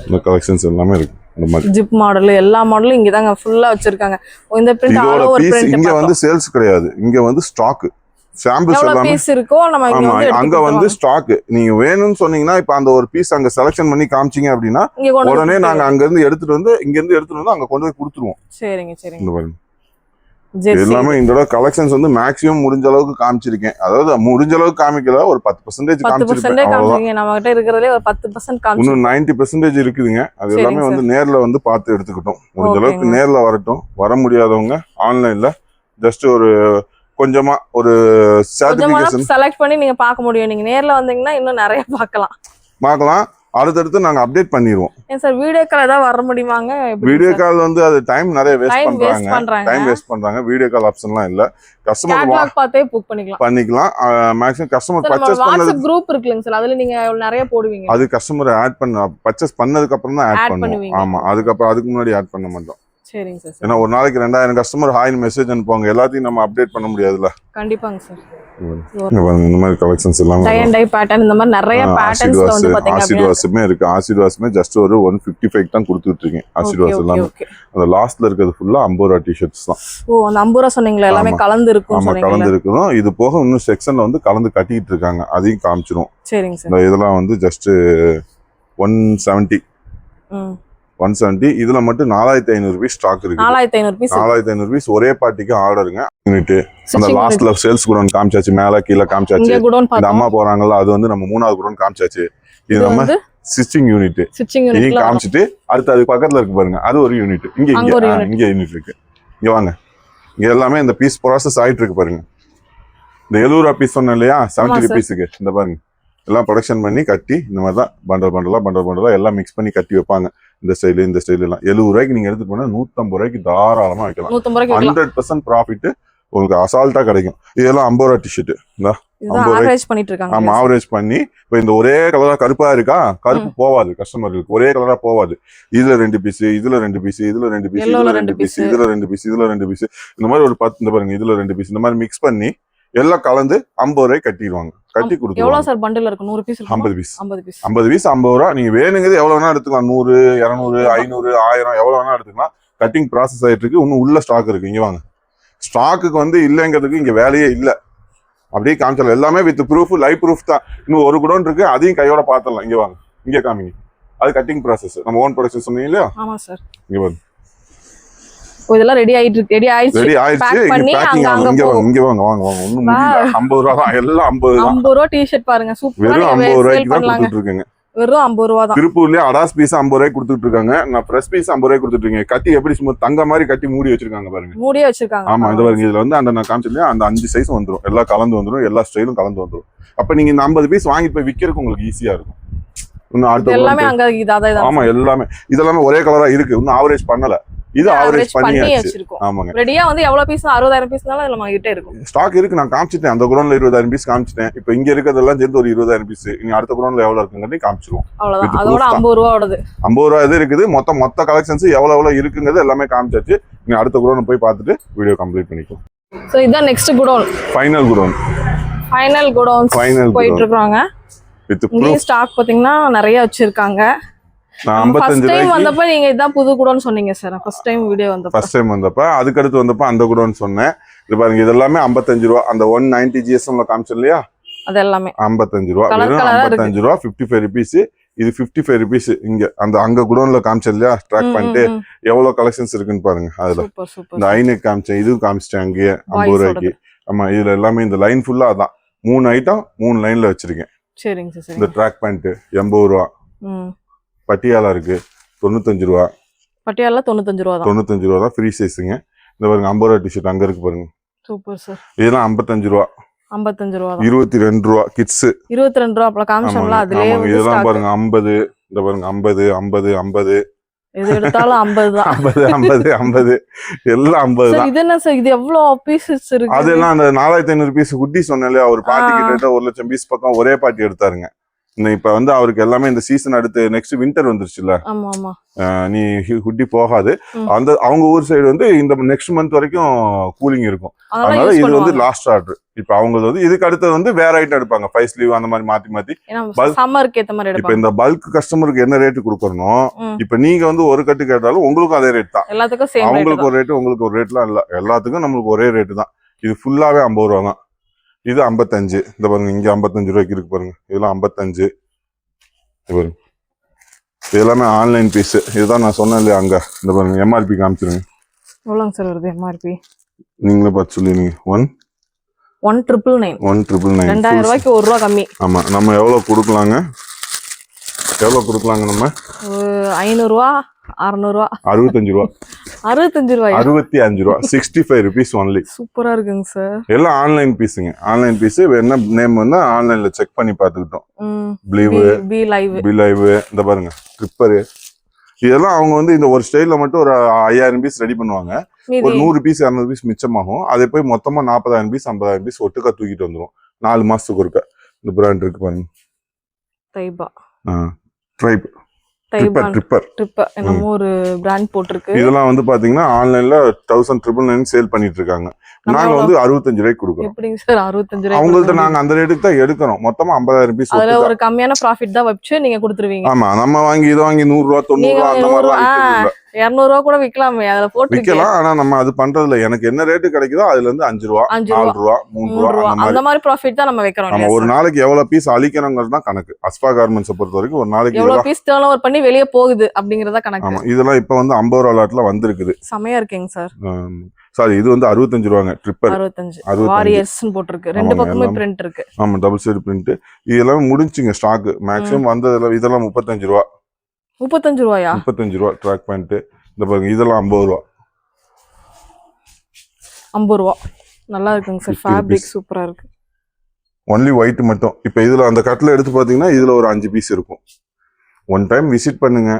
இந்த கலெக்ஷன்ஸ் எல்லாமே இருக்கு. இந்த மாதிரி ஜிப் மாடல் எல்லா மாடலும் இங்க தாங்க ஃபுல்லா வச்சிருக்காங்க. இந்த பிரிண்ட் ஆல் ஓவர் பிரிண்ட். இங்க வந்து சேல்ஸ் கிடையாது, இங்க வந்து ஸ்டாக் சாம்பிள்ஸ் எல்லாமே பீஸ் இருக்கோ நம்ம இங்க வந்து அங்க வந்து ஸ்டாக். நீங்க வேணும்னு சொன்னீங்கன்னா இப்ப அந்த ஒரு பீஸ் அங்க செலக்ஷன் பண்ணி காமிச்சீங்க அப்படினா உடனே நாங்க அங்க இருந்து எடுத்துட்டு வந்து இங்க இருந்து எடுத்துட்டு வந்து அங்க கொண்டு போய் கொடுத்துருவோம். சரிங்க சரிங்க. இந்த பாருங்க எல்லாமே இந்த கலெக்ஷன்ஸ் வந்து மேக்ஸிமம் முடிஞ்ச அளவுக்கு காமிச்சிருக்கேன். அதாவது முடிஞ்ச அளவுக்கு காமிக்கல, ஒரு 10% காமிச்சிருக்கேன். நம்ம கிட்ட இருக்குறதே ஒரு 10% காமிச்சிருக்கேன். இன்னும் 90% இருக்குதுங்க. அது எல்லாமே வந்து நேர்ல வந்து பார்த்து எடுத்துக்கிட்டோம். முடிஞ்ச அளவுக்கு நேர்ல வரட்டும். வர முடியாதவங்க ஆன்லைன்ல ஜஸ்ட் ஒரு கொஞ்சமா ஒரு சர்டிபிகேஷன் செலக்ட் பண்ணி நீங்க பார்க்க முடியும். நீங்க நேர்ல வந்தீங்கன்னா இன்னும் நிறைய பார்க்கலாம். அடுத்தடுத்து நாங்க அப்டேட் பண்ணிடுவோம். சார் வீடியோ கால் ஏதாவது வர முடியுமாங்க? வீடியோ கால் வந்து அது டைம் நிறைய வேஸ்ட் பண்றாங்க. வீடியோ கால் ஆப்ஷன்லாம் இல்ல. கஸ்டமர் பார்த்தே புக் பண்ணிக்கலாம். மேக்ஸிமம் கஸ்டமர் பர்ச்சேஸ் பண்ணது குரூப் இருக்குங்க சார், அதுல நீங்க நிறைய போடுவீங்க. அது கஸ்டமர் ஆட் பண்ண பர்ச்சேஸ் பண்ணதுக்கு அப்புறம் தான் ஆட் பண்ணுவோம். ஆமா, அதுக்கு முன்னாடி ஆட் பண்ண மாட்டோம். சரிங்க சார். ஏன்னா ஒரு நாளைக்கு 2000 கஸ்டமர் ஹாய்னு மெசேஜ் அனுப்புவாங்க, எல்லாத்தையும் நம்ம அப்டேட் பண்ண முடியாதுல்ல. கண்டிப்பாங்க சார். இந்த மாதிரி கலெக்ஷன்ஸ் எல்லாமே டை அண்ட் டை பேட்டர்ன் இந்த மாதிரி நிறைய பேட்டர்ன்ஸ்ல வந்து பாத்தீங்க ஆசிட் வாஷ்மே இருக்கு. ஆசிட் வாஷ்மே ஜஸ்ட் ஒரு 155 தான் கொடுத்துட்டு இருக்கேன். ஆசிட் வாஷ் எல்லாமே அந்த லாஸ்ட்ல இருக்கிறது ஃபுல்லா 50 ரூபா டிஷர்ட்ஸ் தான். ஓ அந்த 50 ரூபா சொன்னீங்களா, எல்லாமே கலந்து இருக்கும் சொன்னீங்க. ஆமா கலந்து இருக்கும். இது போக இன்னும் செக்ஷன்ல வந்து கலந்து கட்டிட்டு இருக்காங்க, அதையும் காமிச்சிரும். சரிங்க சார். இதெல்லாம் வந்து ஜஸ்ட் 170 இதுல மட்டும் 4500 பீஸ் ஸ்டாக் இருக்கு. 4500 பீஸ் ஒரே பார்ட்டிக்கு ஆர்டருங்க. யூனிட் அந்த லாஸ்ட்ல சேல்ஸ் குடோன் காமிச்சாச்சு, மேல கீழ காமிச்சாச்சு. இந்த அம்மா போறாங்கல்ல, அது வந்து நம்ம 3வது குடோன் காமிச்சாச்சு. இது நம்ம ஸ்டிச்சிங் யூனிட் இதையும் காமிச்சிட்டு அடுத்து அது பக்கத்துல இருக்கு பாருங்க, அது ஒரு யூனிட். இங்க யூனிட் இருக்கு. இங்க வாங்க, இங்க எல்லாமே இந்த பீஸ் ப்ராசஸ் ஆயிட்டு இருக்கு பாருங்க. இந்த 70 ரூபா பீஸ் சொன்னேன் இல்லையா, 70 ருபீஸுக்கு இந்த பாருங்க எல்லாம் ப்ரொடக்ஷன் பண்ணி கட்டி இந்த மாதிரி தான் பண்டல் எல்லாம் மிக்ஸ் பண்ணி கட்டி வைப்பாங்க. இந்த ஸ்டைலு எல்லாம் 70 ரூபாய்க்கு நீங்க எடுத்துட்டு போனா 150 ரூபாய்க்கு தாராளமா வைக்கலாம். 100% ப்ராஃபிட் உங்களுக்கு அசால்ட்டா கிடைக்கும். இதெல்லாம் 50 ரூபா டிஷர்ட் ஆவரேஜ் பண்ணி இப்ப இந்த ஒரே கலரா கருப்பா இருக்கா, கருப்பு போவாது கஸ்டமர்களுக்கு, ஒரே கலரா போவாது. இதுல 2 பீஸ், இதுல 2 பீஸ், இதுல 2 பீஸ், இதுல 2 பீஸ், இதுல 2 பீஸ், இதுல 2 பீஸ், இந்த மாதிரி ஒரு 10 இந்த பாருங்க, இதுல 2 பீஸ், இந்த மாதிரி மிக்ஸ் பண்ணி எல்லாம் கலந்து 50 ரூபாய்க்கு கட்டிடுவாங்க. கட்டி கொடுத்து எவ்வளவு சார் பண்டில் இருக்கு? 100 பீஸ் 50 பீஸ் 50 ரூபா. நீங்க வேணுங்கிறது எவ்வளவு வேணா எடுத்துக்கலாம். 100 200 500 1000 எவ்வளவு வேணா எடுத்துக்கலாம். கட்டிங் ப்ராசஸ் ஆயிட்டு இருக்கு. இன்னும் உள்ள ஸ்டாக் இருக்கு. இங்க வாங்க, ஸ்டாக்குக்கு வந்து இல்லைங்கிறதுக்கு இங்க வேலையே இல்ல. அப்படியே காமிச்சலாம், எல்லாமே வித் ப்ரூஃப், லைவ் ப்ரூஃப் தான். இன்னும் ஒரு குடோன் இருக்கு, அதையும் கையோட பாத்திரலாம். இங்க வாங்க, இங்க காமிங்க, அது கட்டிங் ப்ராசஸ். நம்ம ஓன் ப்ரொடக்ஷன் சொன்னீங்க இல்லையா? ஆமா சார். இங்க வாங்க, இதெல்லாம் ரெடி ஆயிடுச்சு. இங்க வாங்க ஒண்ணும் முடியல. 50 ரூபா தான், எல்லாம் 50 ரூபா டிஷர்ட் பாருங்க, சூப்பரா. வெறும் 50 ரூபாய்க்கு தான் கொடுத்துட்டு இருக்கேங்க. வெறும் 50 ரூபா தான். திருப்பூர்லயே அடாஸ் பீஸ் 50 ரூபாய்க்கு கொடுத்துட்டு இருக்காங்க. நான் பிரஸ் பீஸ் 50 ரூபாய்க்கு கொடுத்துட்டு இருக்கேன். கட்டி எப்படி சும்மா தங்க மாதிரி கட்டி மூடி வச்சிருக்காங்க பாருங்க. மூடியே வச்சிருக்காங்க. ஆமா, இந்த பாருங்க, இதுல வந்து அந்த நான் காமிச்சேன் அந்த 5 சைஸ் வந்துரும், எல்லாம் கலந்து வந்துரும், எல்லா ஸ்டைலும் கலந்து வந்துரும். அப்ப நீங்க இந்த 50 பீஸ் வாங்கிட்டு போய் விக்கிறதுக்கு உங்களுக்கு ஈஸியா இருக்கும். எல்லாமே அங்க இதாதான். ஆமா, எல்லாமே இதெல்லாமே ஒரே கலரா இருக்கு. இன்னும் ஆவரேஜ் பண்ணல. இது ஆவரேஜ் பண்ணி வச்சிருக்கோம். ஆமாங்க. ரெடியா வந்து எவ்வளவு பீஸ்? 60000 பீஸ்னால நம்ம கிட்ட இருக்கும். ஸ்டாக் இருக்கு. நான் காமிச்சிட்டேன், அந்த குடோன்ல 20000 பீஸ் காமிச்சிட்டேன். இப்போ இங்க இருக்கிறதெல்லாம் சேர்ந்து ஒரு 20000 பீஸ். இனி அடுத்த குடோன்ல எவ்வளவு இருக்குங்கறதை காமிச்சிருவோம். அவ்வளவுதான். அதோட 50 ரூபாயோடது 50 ரூபா இது இருக்குது. மொத்த கலெக்ஷன்ஸ் எவ்வளவு இருக்குங்கிறது எல்லாமே காமிச்சாச்சு. இனி அடுத்த குடோன் போய் பார்த்துட்டு வீடியோ கம்ப்ளீட் பண்ணிக்கலாம். சோ இதான் நெக்ஸ்ட் குடோன், ஃபைனல் குடோன் போயிட்டு இருக்காங்க. வித் ஸ்டாக் பாத்தீங்கன்னா நிறைய வச்சிருக்காங்க. ஃபர்ஸ்ட் டைம் வந்தப்ப நீங்க இதான் புது குடோன் சொன்னீங்க சார். ஃபர்ஸ்ட் டைம் வந்தப்ப அதுக்கு அடுத்து வந்தப்ப அந்த குடோன் சொன்னேன். இது பாருங்க, இது எல்லாமே 55 ரூபா. அந்த 190 GSM காமிச்சோம் இல்லையா, அது எல்லாமே 55 ரூபா. வெறும் 55 ரூபா, 55 ருபீஸ். இது 55 ருபீஸ். இங்க அங்க குடோன்ல காமிச்சோம் இல்லையா, ட்ராக் பண்ணிட்டு எவ்வளவு கலெக்ஷன்ஸ் இருக்குன்னு பாருங்க. அதுல இந்த ஐநெக் காமிச்சேன், இதுவும் காமிச்சிட்டேன் அங்கேயே 50 ரூபாய்க்கு. ஆமா, இதுல எல்லாமே இந்த லைன் ஃபுல்லா அதான் 3 ஐட்டம் 3 லைன்ல வச்சிருக்கேன். சரிங்க சார். இந்த ட்ராக் பேண்ட் 80 ரூபா. பட்டியாலா இருக்கு 95 ரூபா. பட்டியாலா 95 ரூபா தான். 95 ரூபா தான் ஃப்ரீ சைஸ்ங்க. இந்த பாருங்க 50 ரூபா டிஷர்ட் அங்க இருக்கு பாருங்க. Super sir. இதெல்லாம் 55 ரூபா. 55 ரூபா தான். 22 ரூபா கிட்ஸ். 22 ரூபா அப்பல காமிச்சோம்ல, அதுலயே இதெல்லாம் பாருங்க 50. இந்த பாருங்க 50 50 50. எது எடுத்தாலும் 50 தான். 50 50 எல்லாம் 50 தான். இது என்ன சார், இது எவ்வளவு பீசஸ் இருக்கு? அதெல்லாம் அந்த 4500 பீஸ் குட்டி சொன்னேன்ல, ஒரு பாட்டி கிட்ட 1 லட்சம் பீஸ் பக்கம் ஒரே பாட்டி எடுத்தாருங்க. இப்ப வந்து அவருக்கு எல்லாமே இந்த சீசன் அடுத்து நெக்ஸ்ட் வின்டர் வந்துருச்சுல்ல, நீ ஹுட்டி போகாது. அந்த அவங்க ஊர் சைடு வந்து இந்த நெக்ஸ்ட் மந்த் வரைக்கும் கூலிங் இருக்கும். அதனால இது வந்து லாஸ்ட் ஆர்டர். இப்ப அவங்க வந்து இதுக்கு அடுத்து வந்து வேற ஐட்டம் எடுப்பாங்க, 5 ஸ்லீவ் அந்த மாதிரி மாத்தி சம்மருக்கு ஏத்த மாதிரி. இப்ப இந்த பல்க் கஸ்டமருக்கு என்ன ரேட் கொடுக்கறணும், இப்ப நீங்க வந்து ஒரு கட்டு கேட்டாலும் உங்களுக்கும் அதே ரேட் தான். அவங்களுக்கு ஒரு ரேட்டு, உங்களுக்கு ஒரு ரேட்லாம் இல்ல, எல்லாத்துக்கும் நம்மளுக்கு ஒரே ரேட்டு தான். இது ஃபுல்லாவே 50 ரூபா தான். இது 55. இந்த பாருங்க, இங்க 55 ரூபாய்க்கு இருக்கு பாருங்க. இதெல்லாம் 55. பாருங்க, இது எல்லாமே ஆன்லைன் பீஸ். இதுதான் நான் சொன்னேன் இல்லையா அங்க. இந்த பாருங்க, எம்ஆர்பி காமிச்சிருங்க. எவ்வளவு சார் வருது எம்ஆர்பி? நீங்களே பார்த்து சொல்லுங்க. 1999. 2000 ரூபாய்க்கு 1 ரூபா கம்மி. ஆமா, நம்ம எவ்வளவு கொடுக்கலாங்க நம்ம? 500 ரூபா 600 ரூபா 65 ரூபா 65 ரூபாய் 65 ரூபா 65 rupees ஒன்லி. சூப்பரா இருக்குங்க சார். எல்லாம் ஆன்லைன் பீஸுங்க. ஆன்லைன் பீஸ் என்ன நேம் வந்து ஆன்லைன்ல செக் பண்ணி பார்த்துக்கிட்டோம். பி லைவ் இந்த பாருங்க, ட்ரிப்பர். இதெல்லாம் அவங்க வந்து இந்த ஒரு ஸ்டைல்ல மட்டும் ஒரு 5000 பீஸ் ரெடி பண்ணுவாங்க. ஒரு 100 பீஸ் 200 பீஸ் மிச்சமாகும். அதை போய் மொத்தமா 40000 பீஸ் 50000 பீஸ் ஒட்டுக்கா தூக்கிட்டு வந்துடும் 4 மாசத்துக்கு ஒருக்க. இந்த பிராண்ட் இருக்கு பாருங்க, ட்ரைப். தைவான் ட்ரிப்பர் ட்ரிப்பர் என்னமோ ஒரு பிராண்ட் போட்டிருக்கு. இதெல்லாம் வந்து பாத்தீங்கன்னா ஆன்லைன்ல 1999 சேல் பண்ணிட்டு இருக்காங்க. நாங்க வந்து 65 ரூபாய்க்கு கொடுக்குறோம். எப்படிங்க சார் 65 ரூபாய்? அவங்கள்ட்ட நாங்க அந்த ரேட்டுக்கு தான் எடுக்கிறோம். மொத்தமா 50,000 பீஸ். அதுல ஒரு கம்மியான ப்ராஃபிட் தான் வச்சு நீங்க கொடுத்துருவீங்க. ஆமா, நம்ம வாங்கி இதை வாங்கி 100 ரூபா 90 ரூபா அந்த மாதிரி 200 ரூபா கூட விக்கலாமே, அதுல போட்டு விக்கலாம். ஆனா நம்ம அது பண்றதுல எனக்கு என்ன ரேட்டு கிடைக்குதோ அதுல இருந்து 5 ரூபா 4 ரூபா 3 ரூபா அந்த மாதிரி ப்ராஃபிட் தான் நம்ம வைக்கிறோம். நம்ம ஒரு நாளைக்கு எவ்வளவு பீஸ் அழிக்கணுங்கிறது தான் கணக்கு. அஸ்பா கார்மெண்ட்ஸ் பொறுத்த வரைக்கும் ஒரு நாளைக்கு எவ்வளவு பீஸ் டர்ன் ஓவர் பண்ணி வெளியே போகுது அப்படிங்கறத கணக்கு. ஆமா, இதெல்லாம் இப்ப வந்து 50 ரூபா லாட்ல வந்திருக்குது. செமையா இருக்குங்க சார். சாரி, இது வந்து 65 ரூபாங்க. ட்ரிப்பர் 65 வாரியர்ஸ் போட்டுருக்கு. ரெண்டு பக்கமே பிரிண்ட் இருக்கு. ஆமா, டபுள் சைடு பிரிண்ட். இதெல்லாம் முடிஞ்சுங்க ஸ்டாக். மேக்ஸிமம் வந்ததுல இதெல்லாம் 35 ரூபா. 35 ரூபாயா? 35 ரூபா ட்ராக் பேண்ட். இந்த பாருங்க, இதெல்லாம் 50 ரூபா. 50 ரூபா. நல்லா இருக்குங்க சார். ஃபேப்ரிக் சூப்பரா இருக்கு. ஒன்லி ஒயிட் மட்டும். இப்ப இதுல அந்த கட்ல எடுத்து பாத்தீங்கன்னா இதுல ஒரு 5 பீஸ் இருக்கும். ஒன் டைம் விசிட் பண்ணுங்க.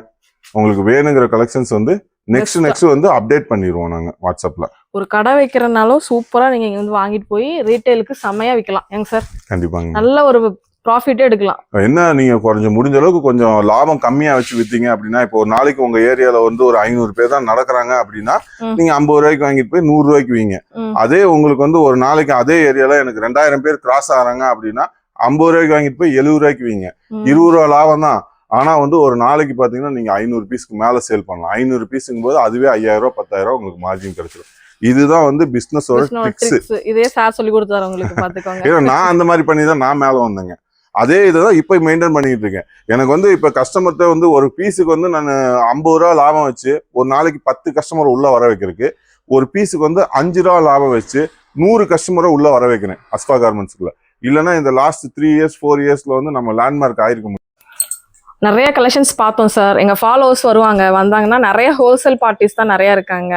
உங்களுக்கு வேணுங்கிற கலெக்ஷன்ஸ் வந்து நெக்ஸ்ட் வந்து அப்டேட் பண்ணிடுவோம் நாங்க வாட்ஸ்அப்ல. ஒரு கடை வைக்கிறனாலும் சூப்பரா நீங்க இங்க வந்து வாங்கிட்டு போய் ரீட்டைலுக்கு செமையா விக்கலாம். ஏங்க சார்? கண்டிப்பாங்க. நல்ல ஒரு ப்ராஃபிட்டே எடுக்கலாம். என்ன, நீங்க கொஞ்சம் முடிஞ்ச அளவுக்கு கொஞ்சம் லாபம் கம்மியா வச்சு வித்தீங்க அப்படின்னா, இப்போ ஒரு நாளைக்கு உங்க ஏரியால வந்து ஒரு 500 பேர் தான் நடக்கிறாங்க அப்படின்னா நீங்க 50 ரூபாய்க்கு வாங்கிட்டு போய் 100 ரூபாய்க்கு வீங்க. அதே உங்களுக்கு வந்து ஒரு நாளைக்கு அதே ஏரியால எனக்கு 2000 பேர் கிராஸ் ஆகிறாங்க அப்படின்னா 50 ரூபாய்க்கு வாங்கிட்டு போய் 70 ரூபாய்க்கு வீங்க. 20 ரூபா லாபம் தான். ஆனா வந்து ஒரு நாளைக்கு பாத்தீங்கன்னா நீங்க 500 பீஸ்க்கு மேல சேல் பண்ணலாம். 500 பீஸுங்கும் போது அதுவே 5000 ரூபாய் 10,000 ரூபாய் உங்களுக்கு மார்ஜின் கிடைச்சிடும். இதுதான் வந்து பிசினஸோட ட்ரிக்ஸ். இதே சார் சொல்லி கொடுத்தாரு உங்களுக்கு, பாத்துக்கோங்க. ஏன்னா நான் அந்த மாதிரி பண்ணி தான் நான் மேல வந்தேங்க. அதே இதுதான் இப்ப மெயின்டைன் பண்ணிட்டு இருக்கேன். எனக்கு வந்து இப்ப கஸ்டமர்கிட்ட வந்து ஒரு பீஸுக்கு வந்து நான் 50 ரூபா லாபம் வச்சு ஒரு நாளைக்கு 10 கஸ்டமர் உள்ள வர வைக்கிறதுக்கு, ஒரு பீஸுக்கு வந்து 5 ரூபா லாபம் வச்சு 100 கஸ்டமரை உள்ள வர வைக்கிறேன் அஸ்பா கார்மெண்ட்ஸ்க்குள்ள. இல்லைன்னா இந்த லாஸ்ட் 3 இயர்ஸ் 4 இயர்ஸ்ல வந்து நம்ம லேண்ட்மார்க் ஆயிருக்க. நிறைய கலெக்ஷன்ஸ் பார்த்தோம் சார். எங்க ஃபாலோவர்ஸ் வருவாங்க, வந்தாங்கன்னா நிறைய ஹோல்சேல் பார்ட்டிஸ் தான் நிறைய இருக்காங்க.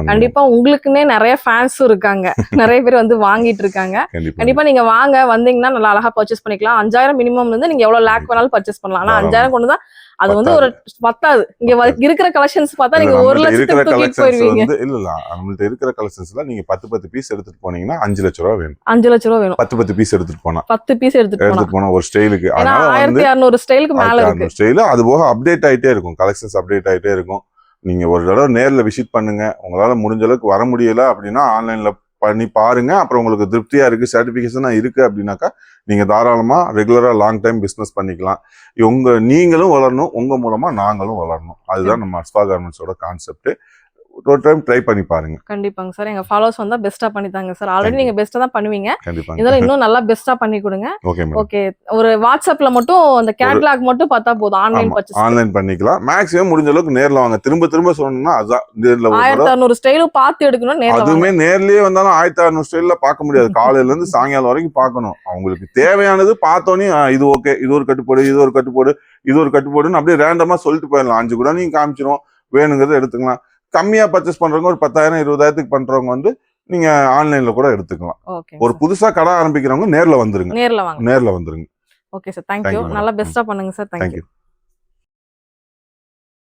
கண்டிப்பா உங்களுக்குன்னே நிறைய ஃபேன்ஸும் இருக்காங்க. நிறைய பேர் வந்து வாங்கிட்டு இருக்காங்க. கண்டிப்பா நீங்க வாங்க, வந்தீங்கன்னா நல்லா அழகா பர்ச்சேஸ் பண்ணிக்கலாம். 5000 மினிமம் வந்து நீங்க எவ்வளவு லேக் வேணாலும் பர்ச்சேஸ் பண்ணலாம். ஆனா 5000 கொண்டு தான் அது வந்து ஒரு பத்தாது. இங்க இருக்கிற கலெக்ஷன்ஸ் பார்த்தா நீங்க 1 லட்சத்துக்கு தூக்கிட்டு போயிருவீங்க. இல்ல நம்மள்ட்ட இருக்கிற கலெக்ஷன்ஸ்ல நீங்க 10 பீஸ் எடுத்துட்டு போனீங்கன்னா 5 லட்சம் ரூபாய் வேணும். 5 லட்சம் ரூபாய் வேணும். 10 பீஸ் எடுத்துட்டு போனா 10 பீஸ் எடுத்துட்டு போனா ஒரு ஸ்டைலுக்கு. அதனால 1600 ஸ்டைலுக்கு மேல இருக்கு. ஸ்டைல் அது போக அப்டேட் ஆயிட்டே இருக்கும். கலெக்ஷன்ஸ் அப்டேட் ஆயிட்டே இருக்கும். நீங்க ஒரு தடவை நேர்ல விசிட் பண்ணுங்க. உங்களால முடிஞ்ச அளவுக்கு வர முடியல அப்படின்னா ஆன்லைன்ல பண்ணி பாருங்க. அப்புறம் உங்களுக்கு திருப்தியா இருக்கு, சர்டிபிகேஷனா இருக்கு அப்படின்னாக்கா நீங்க தாராளமா ரெகுலரா லாங் டைம் பிசினஸ் பண்ணிக்கலாம். நீங்களும் வளரணும், உங்க மூலமா நாங்களும் வளரணும். அதுதான் நம்ம அஸ்பா கார்மெண்ட்ஸோட கான்செப்ட். ஒரு டைம் ட்ரை பண்ணி பாருங்க. கண்டிப்பாங்க சார். எங்க ஃபாலோவர்ஸ் வந்தா பெஸ்டா பண்ணி தாங்க சார். ஆல்ரெடி நீங்க பெஸ்டா தான் பண்ணுவீங்க. கண்டிப்பா இதெல்லாம் இன்னும் நல்லா பெஸ்டா பண்ணி கொடுங்க. ஓகே, ஒரு வாட்ஸ்அப்ல மட்டும் அந்த கேட்டலாக் மட்டும் பார்த்தா போதும். ஆன்லைன் பர்ச்சேஸ் ஆன்லைன் பண்ணிக்கலாம். மேக்ஸிமம் முடிஞ்ச அளவுக்கு நேர்ல வாங்க. திரும்ப சொல்லணும்னா அதான் நேர்ல 1600 ஸ்டைலும் பார்த்து எடுக்கணும். நேர்ல அதுவுமே நேர்லயே வந்தாலும் 1600 ஸ்டைல்ல பார்க்க முடியாது. காலையில இருந்து சாயங்காலம் வரைக்கும் பார்க்கணும். அவங்களுக்கு தேவையானது பார்த்தோன்னே இது ஓகே, இது ஒரு கட்டுப்பாடு, இது ஒரு கட்டுப்பாடு, இது ஒரு கட்டுப்பாடுன்னு அப்படியே ரேண்டமா சொல்லிட்டு போயிடலாம். 5 கூட நீங்க காமிச்சிரும். வேணுங்கிறத எடுத்துக்கலாம். கம்மியா பர்ச்சேஸ் பண்றவங்க ஒரு 10,000 20,000க்கு பண்றவங்க வந்து நீங்க ஆன்லைன்ல கூட எடுத்துக்கலாம். ஒரு புதுசா கடை ஆரம்பிக்கிறவங்க நேர்ல வந்துருங்க. நேர்ல வந்துருங்க. Okay sir, thank you. நல்லா பெஸ்டா பண்ணுங்க சார். தேங்க்யூ.